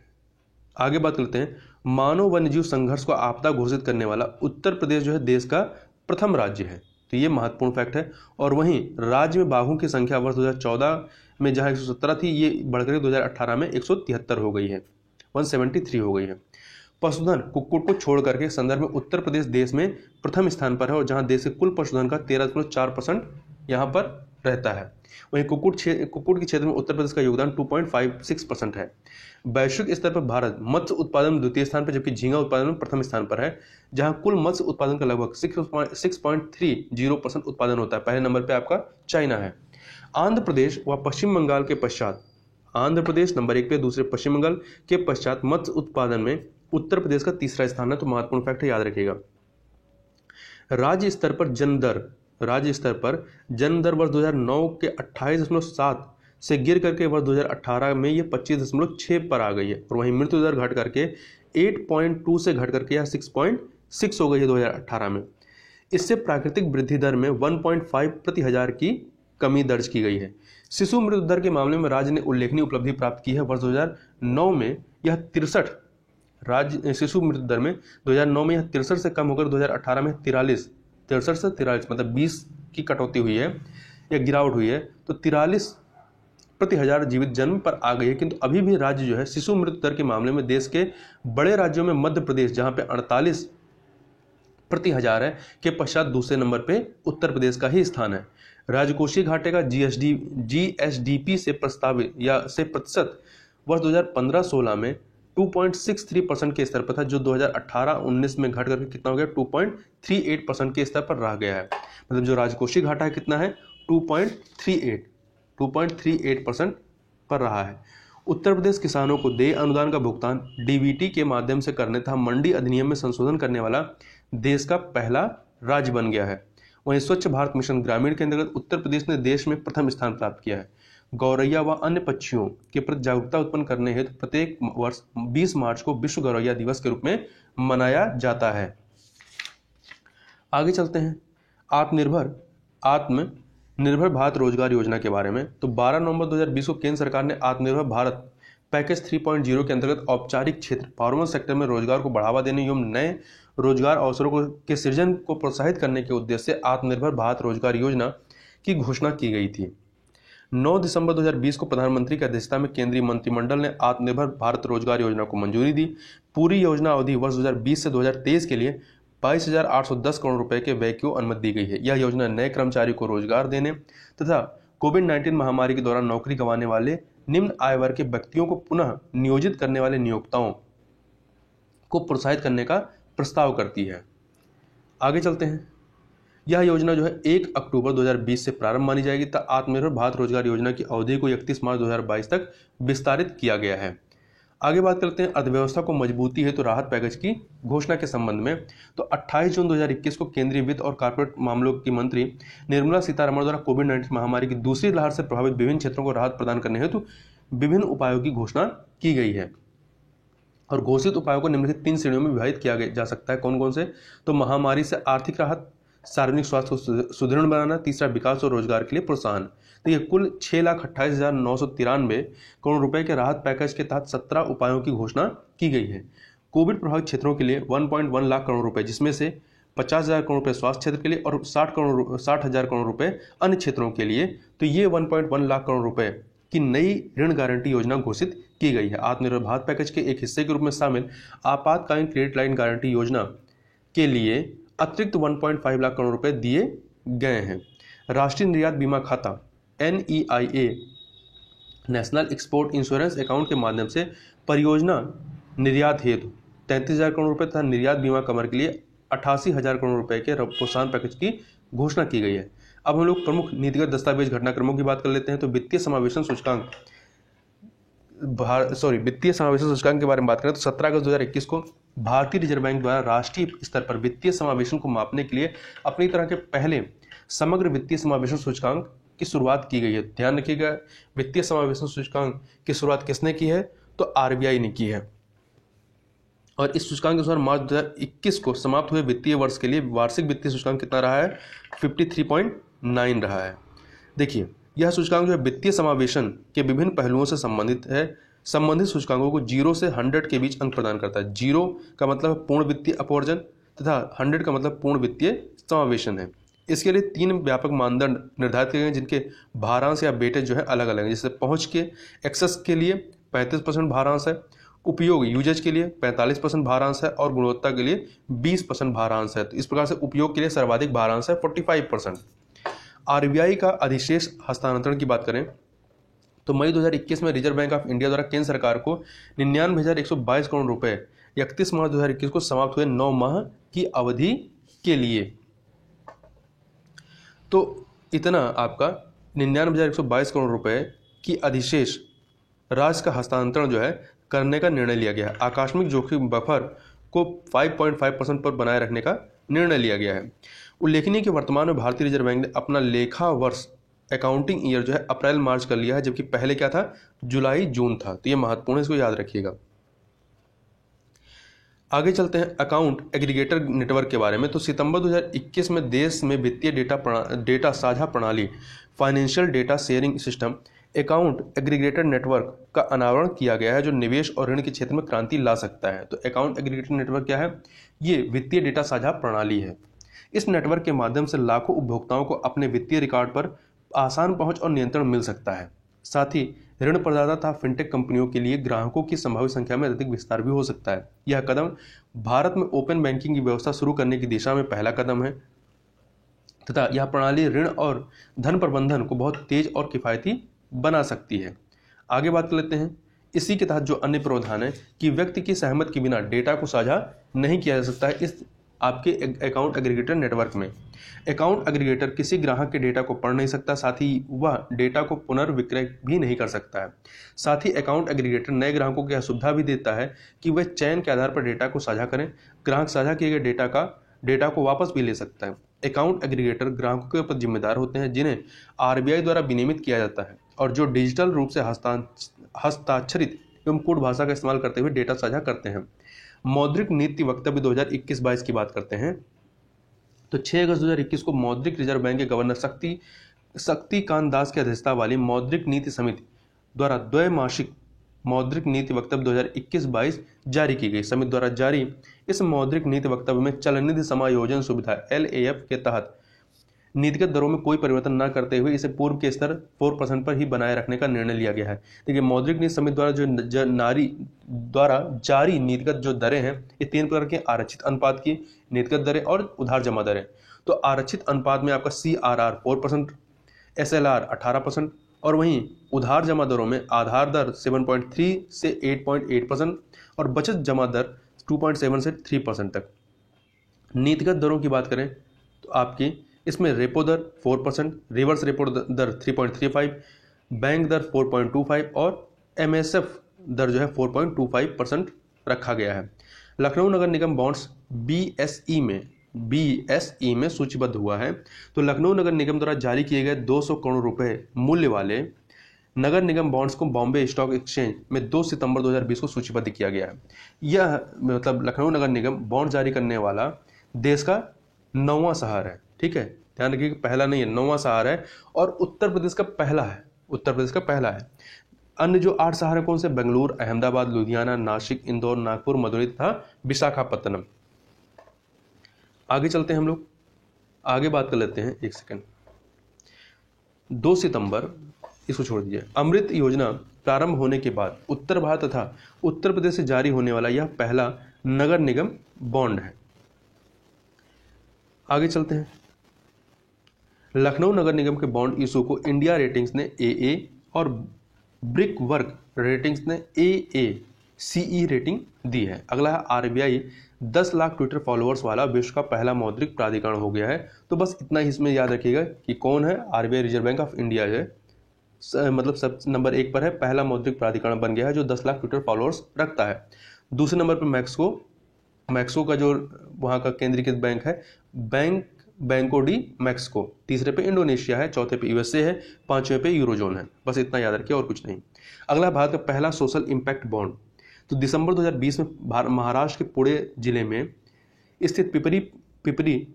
आगे बात करते हैं। मानव वन्यजीव संघर्ष को आपदा घोषित करने वाला उत्तर प्रदेश जो है देश का प्रथम राज्य है, तो ये महत्वपूर्ण फैक्ट है। और वहीं राज्य में बाघों की संख्या वर्ष 2014 में जहां 117 थी, ये बढ़कर 2018 में 173 हो गई है, 173 हो गई है। पशुधन कुक्कुट को छोड़ करके संदर्भ में उत्तर प्रदेश देश में प्रथम स्थान पर है, और जहां देश के कुल पशुधन का 13.4% यहाँ पर रहता है। वहीं कुक्कुट के क्षेत्र में उत्तर प्रदेश का योगदान 2.56% है। वैश्विक स्तर पर भारत मत्स्य उत्पादन में द्वितीय स्थान पर, जबकि झींगा उत्पादन में प्रथम स्थान पर है, जहां कुल मत्स्य उत्पादन का लगभग 6.30% उत्पादन होता है। पहले नंबर पर आपका चाइना है। आंध्र प्रदेश व पश्चिम बंगाल के पश्चात, आंध्र प्रदेश नंबर 1 पे, दूसरे पश्चिम बंगाल के पश्चात मत्स्य उत्पादन में उत्तर प्रदेश का तीसरा स्थान है, तो महत्वपूर्ण फैक्ट याद रखिएगा। राज्य स्तर पर जन्म दर वर्ष 2009 के 28.7 से गिर करके वर्ष 2018 में ये 25.6 पर आ गई है, और वहीं मृत्यु दर घट करके 8.2 से घट करके यह 6.6 हो गई है 2018 में। इससे प्राकृतिक वृद्धि दर में 1.5 प्रति हजार की कमी दर्ज की गई है। शिशु मृत्यु दर के मामले में राज्य ने उल्लेखनीय उपलब्धि प्राप्त की है। वर्ष 2009 में यह 63, राज्य शिशु मृत्यु दर में 2009 में यह 63 से कम होकर 2018 में 63 से 43 मतलब 20 की कटौती हुई है या गिरावट हुई है, तो 43 प्रति हजार जीवित जन्म पर आ गई है। किंतु अभी भी राज्य जो है शिशु मृत्यु दर के मामले में देश के बड़े राज्यों में मध्य प्रदेश जहां पे 48 प्रति हजार है के पश्चात दूसरे नंबर पे उत्तर प्रदेश का ही स्थान है। राजकोषीय घाटे का जीएसडीपी से प्रस्तावित या से प्रतिशत वर्ष 2015-16 में 2.63% के स्तर पर था, जो 2018-19 में घट करके कितना हो गया? 2.38% के स्तर पर रह गया है। मतलब जो राजकोषीय घाटा है कितना है? 2.38% पर रहा है। उत्तर प्रदेश किसानों को देय अनुदान का भुगतान डीबीटी के माध्यम से करने तथा मंडी अधिनियम में संशोधन करने वाला देश का पहला राज्य बन गया है। वहीं स्वच्छ भारत मिशन ग्रामीण के अंतर्गत उत्तर प्रदेश ने देश में प्रथम स्थान प्राप्त किया है। गौरैया व अन्य पक्षियों के प्रति जागरूकता उत्पन्न करने हेतु प्रत्येक वर्ष 20 मार्च को विश्व गौरैया दिवस के रूप में मनाया जाता है। आगे चलते हैं आत्मनिर्भर भारत रोजगार योजना के बारे में। तो 12 नवंबर 2020 को केंद्र सरकार ने आत्मनिर्भर भारत पैकेज 3.0 के अंतर्गत औपचारिक क्षेत्र फॉर्मल सेक्टर में रोजगार को बढ़ावा देने एवं नए रोजगार अवसरों के सृजन को प्रोत्साहित करने के उद्देश्य से आत्मनिर्भर भारत रोजगार योजना की घोषणा की गई थी। 9 दिसंबर 2020 को प्रधानमंत्री की अध्यक्षता में केंद्रीय मंत्रिमंडल ने आत्मनिर्भर भारत रोजगार योजना को मंजूरी दी। पूरी योजना अवधि वर्ष 2020 से 2023 के लिए 22,810 करोड़ रुपए के व्यय की अनुमति दी गई है। यह योजना नए कर्मचारियों को रोजगार देने तथा कोविड-19 महामारी के दौरान नौकरी गंवाने वाले निम्न आय वर्ग के व्यक्तियों को पुनः नियोजित करने वाले नियोक्ताओं को प्रोत्साहित करने का प्रस्ताव करती है। आगे चलते हैं। यह योजना जो है 1 अक्टूबर 2020 से प्रारंभ मानी जाएगी तथा आत्मनिर्भर भारत रोजगार योजना की अवधि को 31 मार्च 2022 तक विस्तारित किया गया है। आगे बात करते हैं अर्थव्यवस्था को मजबूती हेतु राहत पैकेज की घोषणा के संबंध में। तो 28 जून 2021 को केंद्रीय वित्त और कॉर्पोरेट मामलों की मंत्री निर्मला सीतारमण द्वारा कोविड-19 महामारी की दूसरी लहर से प्रभावित विभिन्न क्षेत्रों को राहत प्रदान करने हेतु विभिन्न उपायों की घोषणा की गई है। और घोषित उपायों को निम्नलिखित 3 श्रेणियों में विभाजित किया जा सकता है। कौन कौन से? तो महामारी से आर्थिक राहत, सार्वजनिक स्वास्थ्य को सुदृढ़ बनाना, तीसरा विकास और रोजगार के लिए प्रोत्साहन। तो ये कुल 6,28,993 करोड़ रुपए के राहत पैकेज के तहत 17 उपायों की घोषणा की गई है। कोविड प्रभावित क्षेत्रों के लिए 1.1 लाख करोड़ रुपए, जिसमें से 50,000 करोड़ रुपए स्वास्थ्य क्षेत्र के लिए और 60,000 करोड़ रुपए अन्य क्षेत्रों के लिए। तो ये 1.1 लाख करोड़ रुपए की नई ऋण गारंटी योजना घोषित की गई है। आत्मनिर्भर भारत पैकेज के एक हिस्से के रूप में शामिल आपातकालीन क्रेडिट लाइन गारंटी योजना के लिए अतिरिक्त 1.5 लाख करोड़ रुपए दिए गए हैं। राष्ट्रीय निर्यात बीमा खाता NEIA national export insurance account के माध्यम से परियोजना निर्यात हेतु 33,000 करोड़ रुपए तथा निर्यात बीमा कवर के लिए 88,000 करोड़ रुपए के प्रोत्साहन पैकेज की घोषणा की गई है। अब हम लोग प्रमुख नीतिगत दस्तावेज घटनाक्रमों की बात कर लेते हैं। तो वित्तीय समावेशन सूचकांक के बारे में बात करें तो 17 अगस्त 2021 को भारतीय रिजर्व बैंक द्वारा राष्ट्रीय स्तर पर वित्तीय समावेशन को मापने के लिए अपनी तरह के पहले समग्र वित्तीय समावेशन सूचकांक की शुरुआत की गई है। ध्यान रखिएगा, वित्तीय समावेशन सूचकांक की शुरुआत किसने की है? तो RBI ने की है। और इस सूचकांक के अनुसार मार्च 2021 को समाप्त हुए वित्तीय वर्ष के लिए वार्षिक वित्तीय सूचकांक कितना रहा है? 53.9 रहा है। देखिए, यह सूचकांक जो है वित्तीय समावेशन के विभिन्न पहलुओं से संबंधित है। संबंधित सूचकांकों को 0 से 100 के बीच अंक प्रदान करता है। 0 का मतलब पूर्ण वित्तीय अपवर्जन तथा 100 का मतलब पूर्ण वित्तीय समावेशन है। इसके लिए 3 व्यापक मानदंड निर्धारित किए गए, जिनके भारांश या वेटेज जो है अलग अलग है। जैसे पहुंच के एक्सेस के लिए 35% भारांश है, उपयोग यूजेज के लिए 45% भारांश है और गुणवत्ता के लिए 20% भारांश है। तो इस प्रकार से उपयोग के लिए सर्वाधिक भारांश है 45%। RBI का अधिशेष हस्तांतरण की बात करें तो मई 2021 में रिजर्व बैंक ऑफ इंडिया द्वारा केंद्र सरकार को 99,122 करोड़ रुपए 31 मार्च 2021 को समाप्त हुए 9 माह की अवधि के लिए। तो इतना आपका 99,122 करोड़ रुपए की अधिशेष राशि का हस्तांतरण जो है करने का निर्णय लिया गया है। आकस्मिक जोखिम बफर को 5.5% पर बनाए रखने का निर्णय लिया गया है। उल्लेखनीय कि वर्तमान में भारतीय रिजर्व बैंक ने अपना लेखा वर्ष अकाउंटिंग ईयर जो है अप्रैल मार्च कर लिया है, जबकि पहले क्या था? जुलाई जून था। तो ये महत्वपूर्ण है, इसको याद रखिएगा। आगे चलते हैं अकाउंट एग्रीगेटर नेटवर्क के बारे में। तो सितंबर 2021 में देश में वित्तीय डेटा साझा प्रणाली financial data sharing system account aggregator network का अनावरण किया गया है, जो निवेश और ऋण के क्षेत्र में क्रांति ला सकता है। तो अकाउंट एग्रीगेटर नेटवर्क क्या है? ये वित्तीय डेटा साझा प्रणाली है। इस नेटवर्क के माध्यम से लाखों उपभोक्ताओं को अपने वित्तीय रिकॉर्ड पर आसान पहुंच और नियंत्रण मिल सकता है। साथ ही ऋण प्रदाता तथा फिनटेक कंपनियों के लिए ग्राहकों की संभावित संख्या में अधिक विस्तार भी हो सकता है। यह कदम भारत में ओपन बैंकिंग की व्यवस्था शुरू करने की दिशा में पहला कदम है तथा यह प्रणाली ऋण और धन प्रबंधन को बहुत तेज और किफायती बना सकती है। आगे बात कर लेते हैं। इसी के तहत जो अन्य प्रावधान है कि व्यक्ति की सहमति के बिना डेटा को साझा नहीं किया जा सकता है। इस आपके अकाउंट एग्रीगेटर नेटवर्क में अकाउंट एग्रीगेटर किसी ग्राहक के डेटा को पढ़ नहीं सकता, साथ ही वह डेटा को पुनर्विक्रय भी नहीं कर सकता है। साथ ही अकाउंट एग्रीगेटर नए ग्राहकों को यह सुविधा भी देता है कि वह चयन के आधार पर डेटा को साझा करें। ग्राहक साझा किए गए डेटा को वापस भी ले सकता है। अकाउंट एग्रीगेटर ग्राहकों के ऊपर जिम्मेदार होते हैं, जिन्हें RBI द्वारा विनियमित किया जाता है और जो डिजिटल रूप से हस्ताक्षरित एवं कोड भाषा का इस्तेमाल करते हुए डेटा साझा करते हैं। मौद्रिक नीति वक्तव्य 2021-22 की बात करते हैं तो 6 अगस्त 2021 को मौद्रिक रिजर्व बैंक के गवर्नर शक्तिकांत दास की अध्यक्षता वाली मौद्रिक नीति समिति द्वारा द्वैमासिक मौद्रिक नीति वक्तव्य 2021-22 जारी की गई। समिति द्वारा जारी इस मौद्रिक नीति वक्तव्य में चलनिधि समायोजन सुविधा LAF के तहत नीतिगत दरों में कोई परिवर्तन न करते हुए इसे पूर्व के स्तर 4% पर ही बनाए रखने का निर्णय लिया गया है। देखिए, मौद्रिक नीति समिति द्वारा जो नारी द्वारा जारी नीतिगत जो दरें हैं, ये 3 प्रकार के आरक्षित अनुपात की नीतिगत दरें और उधार जमा दरें। तो आरक्षित अनुपात में आपका CRR 4%, SLR 18% और वहीं उधार जमा दरों में आधार दर 7.3 से 8.8% और बचत जमा दर 2.7 से 3% तक। नीतिगत दरों की बात करें तो आपकी इसमें रेपो दर 4%, रिवर्स रेपो दर 3.35, बैंक दर 4.25 और MSF दर जो है 4.25% रखा गया है। लखनऊ नगर निगम बॉन्ड्स BSE में सूचीबद्ध हुआ है। तो लखनऊ नगर निगम द्वारा जारी किए गए 200 करोड़ रुपए मूल्य वाले नगर निगम बॉन्ड्स को बॉम्बे स्टॉक एक्सचेंज में 2 सितंबर 2020 को सूचीबद्ध किया गया है। यह मतलब लखनऊ नगर निगम बॉन्ड जारी करने वाला देश का 9वां शहर है। ठीक है, ध्यान रखिए, पहला नहीं है, 9वां शहर है और उत्तर प्रदेश का पहला है। उत्तर प्रदेश का पहला है। अन्य जो 8 शहर है कौन से? बेंगलुरु, अहमदाबाद, लुधियाना, नासिक, इंदौर, नागपुर, मदुरई तथा विशाखापत्तनम। आगे चलते हैं हम लोग, आगे बात कर लेते हैं। एक सेकंड, 2 सितंबर, इसको छोड़ दीजिए। अमृत योजना प्रारंभ होने के बाद उत्तर भारत तथा उत्तर प्रदेश से जारी होने वाला यह पहला नगर निगम बॉन्ड है। आगे चलते हैं। लखनऊ नगर निगम के बॉन्ड इशू को इंडिया रेटिंग्स ने AA और ब्रिक वर्क रेटिंग्स ने AACE रेटिंग दी है। अगला है RBI 10 लाख ट्विटर फॉलोअर्स वाला विश्व का पहला मौद्रिक प्राधिकरण हो गया है। तो बस इतना ही इसमें याद रखिएगा कि कौन है। RBI reserve bank of India है, मतलब सब नंबर 1 पर है, पहला मौद्रिक प्राधिकरण बन गया है जो 10 लाख ट्विटर फॉलोअर्स रखता है। दूसरे नंबर पर मैक्सको का जो वहाँ का केंद्रीकृत बैंक है, बैंको डी मैक्सको। तीसरे पे इंडोनेशिया है, चौथे पे USA है, 5वें पे यूरोजोन है। बस इतना याद रखिए और कुछ नहीं। अगला भारत का पहला सोशल इम्पैक्ट बॉन्ड। तो दिसंबर 2020 में महाराष्ट्र के पुणे जिले में स्थित पिपरी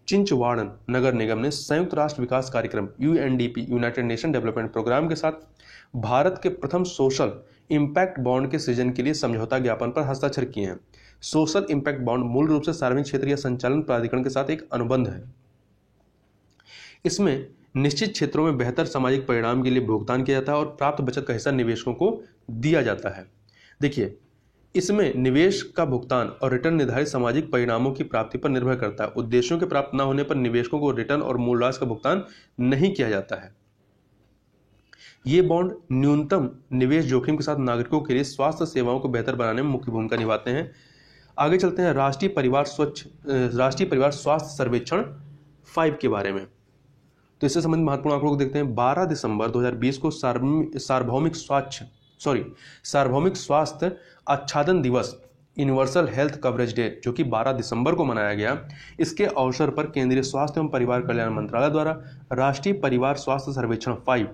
चिंचवाड़ नगर निगम ने संयुक्त राष्ट्र विकास कार्यक्रम UNDP, United Nation Development Programme के साथ भारत के प्रथम सोशल इम्पैक्ट बॉन्ड के सृजन के लिए समझौता ज्ञापन पर हस्ताक्षर किए हैं। सोशल इम्पैक्ट बॉन्ड मूल रूप से सार्वजनिक क्षेत्र या संचालन प्राधिकरण के साथ एक अनुबंध है। इसमें निश्चित क्षेत्रों में बेहतर सामाजिक परिणाम के लिए भुगतान किया जाता है और प्राप्त बचत का हिस्सा निवेशकों को दिया जाता है। देखिए, इसमें निवेश का भुगतान और रिटर्न निर्धारित सामाजिक परिणामों की प्राप्ति पर निर्भर करता है। उद्देश्यों के प्राप्त न होने पर निवेशकों को रिटर्न और मूल्यह्रास का भुगतान नहीं किया जाता है। ये बॉन्ड न्यूनतम निवेश जोखिम के साथ नागरिकों के लिए स्वास्थ्य सेवाओं को बेहतर बनाने में मुख्य भूमिका निभाते हैं। आगे चलते हैं राष्ट्रीय परिवार स्वास्थ्य सर्वेक्षण 5 के बारे में। तो इससे संबंधित महत्वपूर्ण आंकड़ों को देखते हैं। 12 दिसंबर 2020 को सार्वभौमिक स्वास्थ्य आच्छादन दिवस, यूनिवर्सल हेल्थ कवरेज डे, जो कि 12 दिसंबर को मनाया गया। इसके अवसर पर केंद्रीय स्वास्थ्य एवं परिवार कल्याण मंत्रालय द्वारा राष्ट्रीय परिवार स्वास्थ्य सर्वेक्षण 5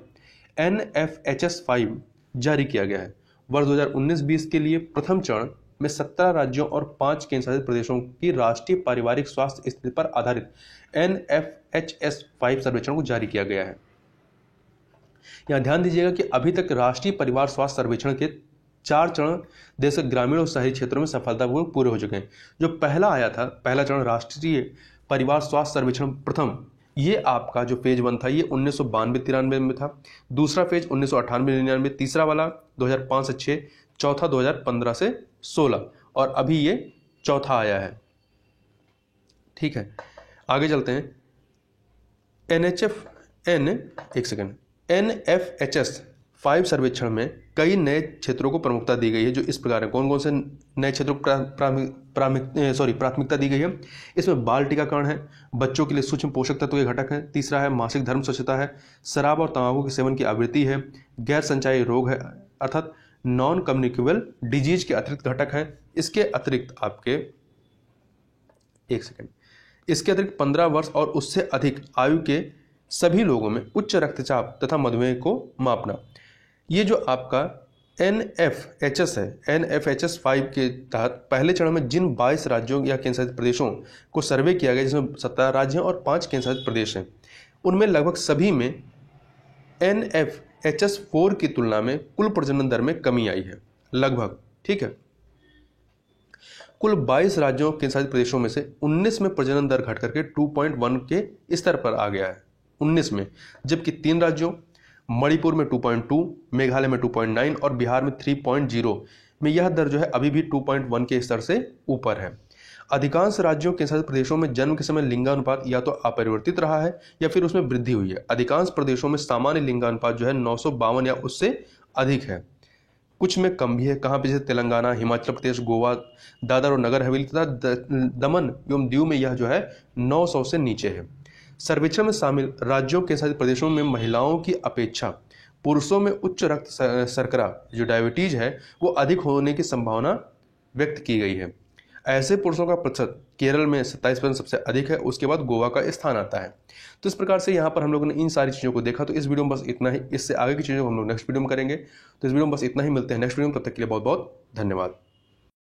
NFHS 5 जारी किया गया है। वर्ष 2019-20 के लिए प्रथम चरण में 17 राज्यों और 5 केंद्रशासित प्रदेशों की राष्ट्रीय पारिवारिक स्वास्थ्य स्थिति पर आधारित NFHS 5 सर्वेक्षण को जारी किया गया है। यहाँ ध्यान दीजिएगा कि अभी तक राष्ट्रीय परिवार स्वास्थ्य सर्वेक्षण के 4 चरण देश के ग्रामीण और शहरी क्षेत्रों में सफलतापूर्वक पूरे हो चुके हैं। जो पहला आया था, पहला चरण राष्ट्रीय परिवार स्वास्थ्य सर्वेक्षण प्रथम, ये आपका जो फेज 1 था ये 1992-93 में था। दूसरा फेज 1998-99, तीसरा वाला 2005 से 6, चौथा 2015 से 16 और अभी ये चौथा आया है। ठीक है, आगे चलते हैं। NFHS 5 सर्वेक्षण में कई नए क्षेत्रों को प्रमुखता दी गई है, जो इस प्रकार है। कौन कौन से नए क्षेत्रों को प्राथमिकता दी गई है? इसमें बाल टीकाकरण है, बच्चों के लिए सूक्ष्म पोषक तत्व के घटक है, तीसरा है मासिक धर्म स्वच्छता है, शराब और तंबाकू के सेवन की आवृत्ति है, गैर संचारी रोग है अर्थात नॉन कम्युनिकेबल डिजीज के अतिरिक्त घटक है। इसके अतिरिक्त 15 वर्ष और उससे अधिक आयु के सभी लोगों में उच्च रक्तचाप तथा मधुमेह को मापना। ये जो आपका NFHS है, NFHS 5 के तहत पहले चरण में जिन 22 राज्यों या केंद्रशासित प्रदेशों को सर्वे किया गया, जिसमें 17 राज्य हैं और 5 केंद्रशासित प्रदेश हैं, उनमें लगभग सभी में NFHS 4 की तुलना में कुल प्रजनन दर में कमी आई है, लगभग। ठीक है, कुल 22 राज्यों केंद्र शासित प्रदेशों में से 19 में प्रजनन दर घट करके 2.1 के स्तर पर आ गया है, 19 में, जबकि 3 राज्यों मणिपुर में 2.2, मेघालय में 2.9 और बिहार में 3.0 में यह दर जो है अभी भी 2.1 के स्तर से ऊपर है। अधिकांश राज्यों के शासित प्रदेशों में जन्म के समय लिंगानुपात या तो अपरिवर्तित रहा है या फिर उसमें वृद्धि हुई है। अधिकांश प्रदेशों में सामान्य लिंगानुपात जो है 952 या उससे अधिक है, कुछ में कम भी है। कहाँ पे? जैसे तेलंगाना, हिमाचल प्रदेश, गोवा, दादर और नगर हवेली तथा दमन एवं दीव में यह जो है 900 से नीचे है। सर्वेक्षण में शामिल राज्यों के शासित प्रदेशों में महिलाओं की अपेक्षा पुरुषों में उच्च रक्त शर्करा जो डायबिटीज है वो अधिक होने की संभावना व्यक्त की गई है। ऐसे पुरुषों का प्रतिशत केरल में 27% सबसे अधिक है, उसके बाद गोवा का स्थान आता है। तो इस प्रकार से यहाँ पर हम लोगों ने इन सारी चीज़ों को देखा। तो इस वीडियो में बस इतना ही, इससे आगे की चीज़ों को हम लोग नेक्स्ट वीडियो में करेंगे। तो इस वीडियो में बस इतना ही, मिलते हैं नेक्स्ट वीडियो में, तब तक के लिए बहुत बहुत धन्यवाद।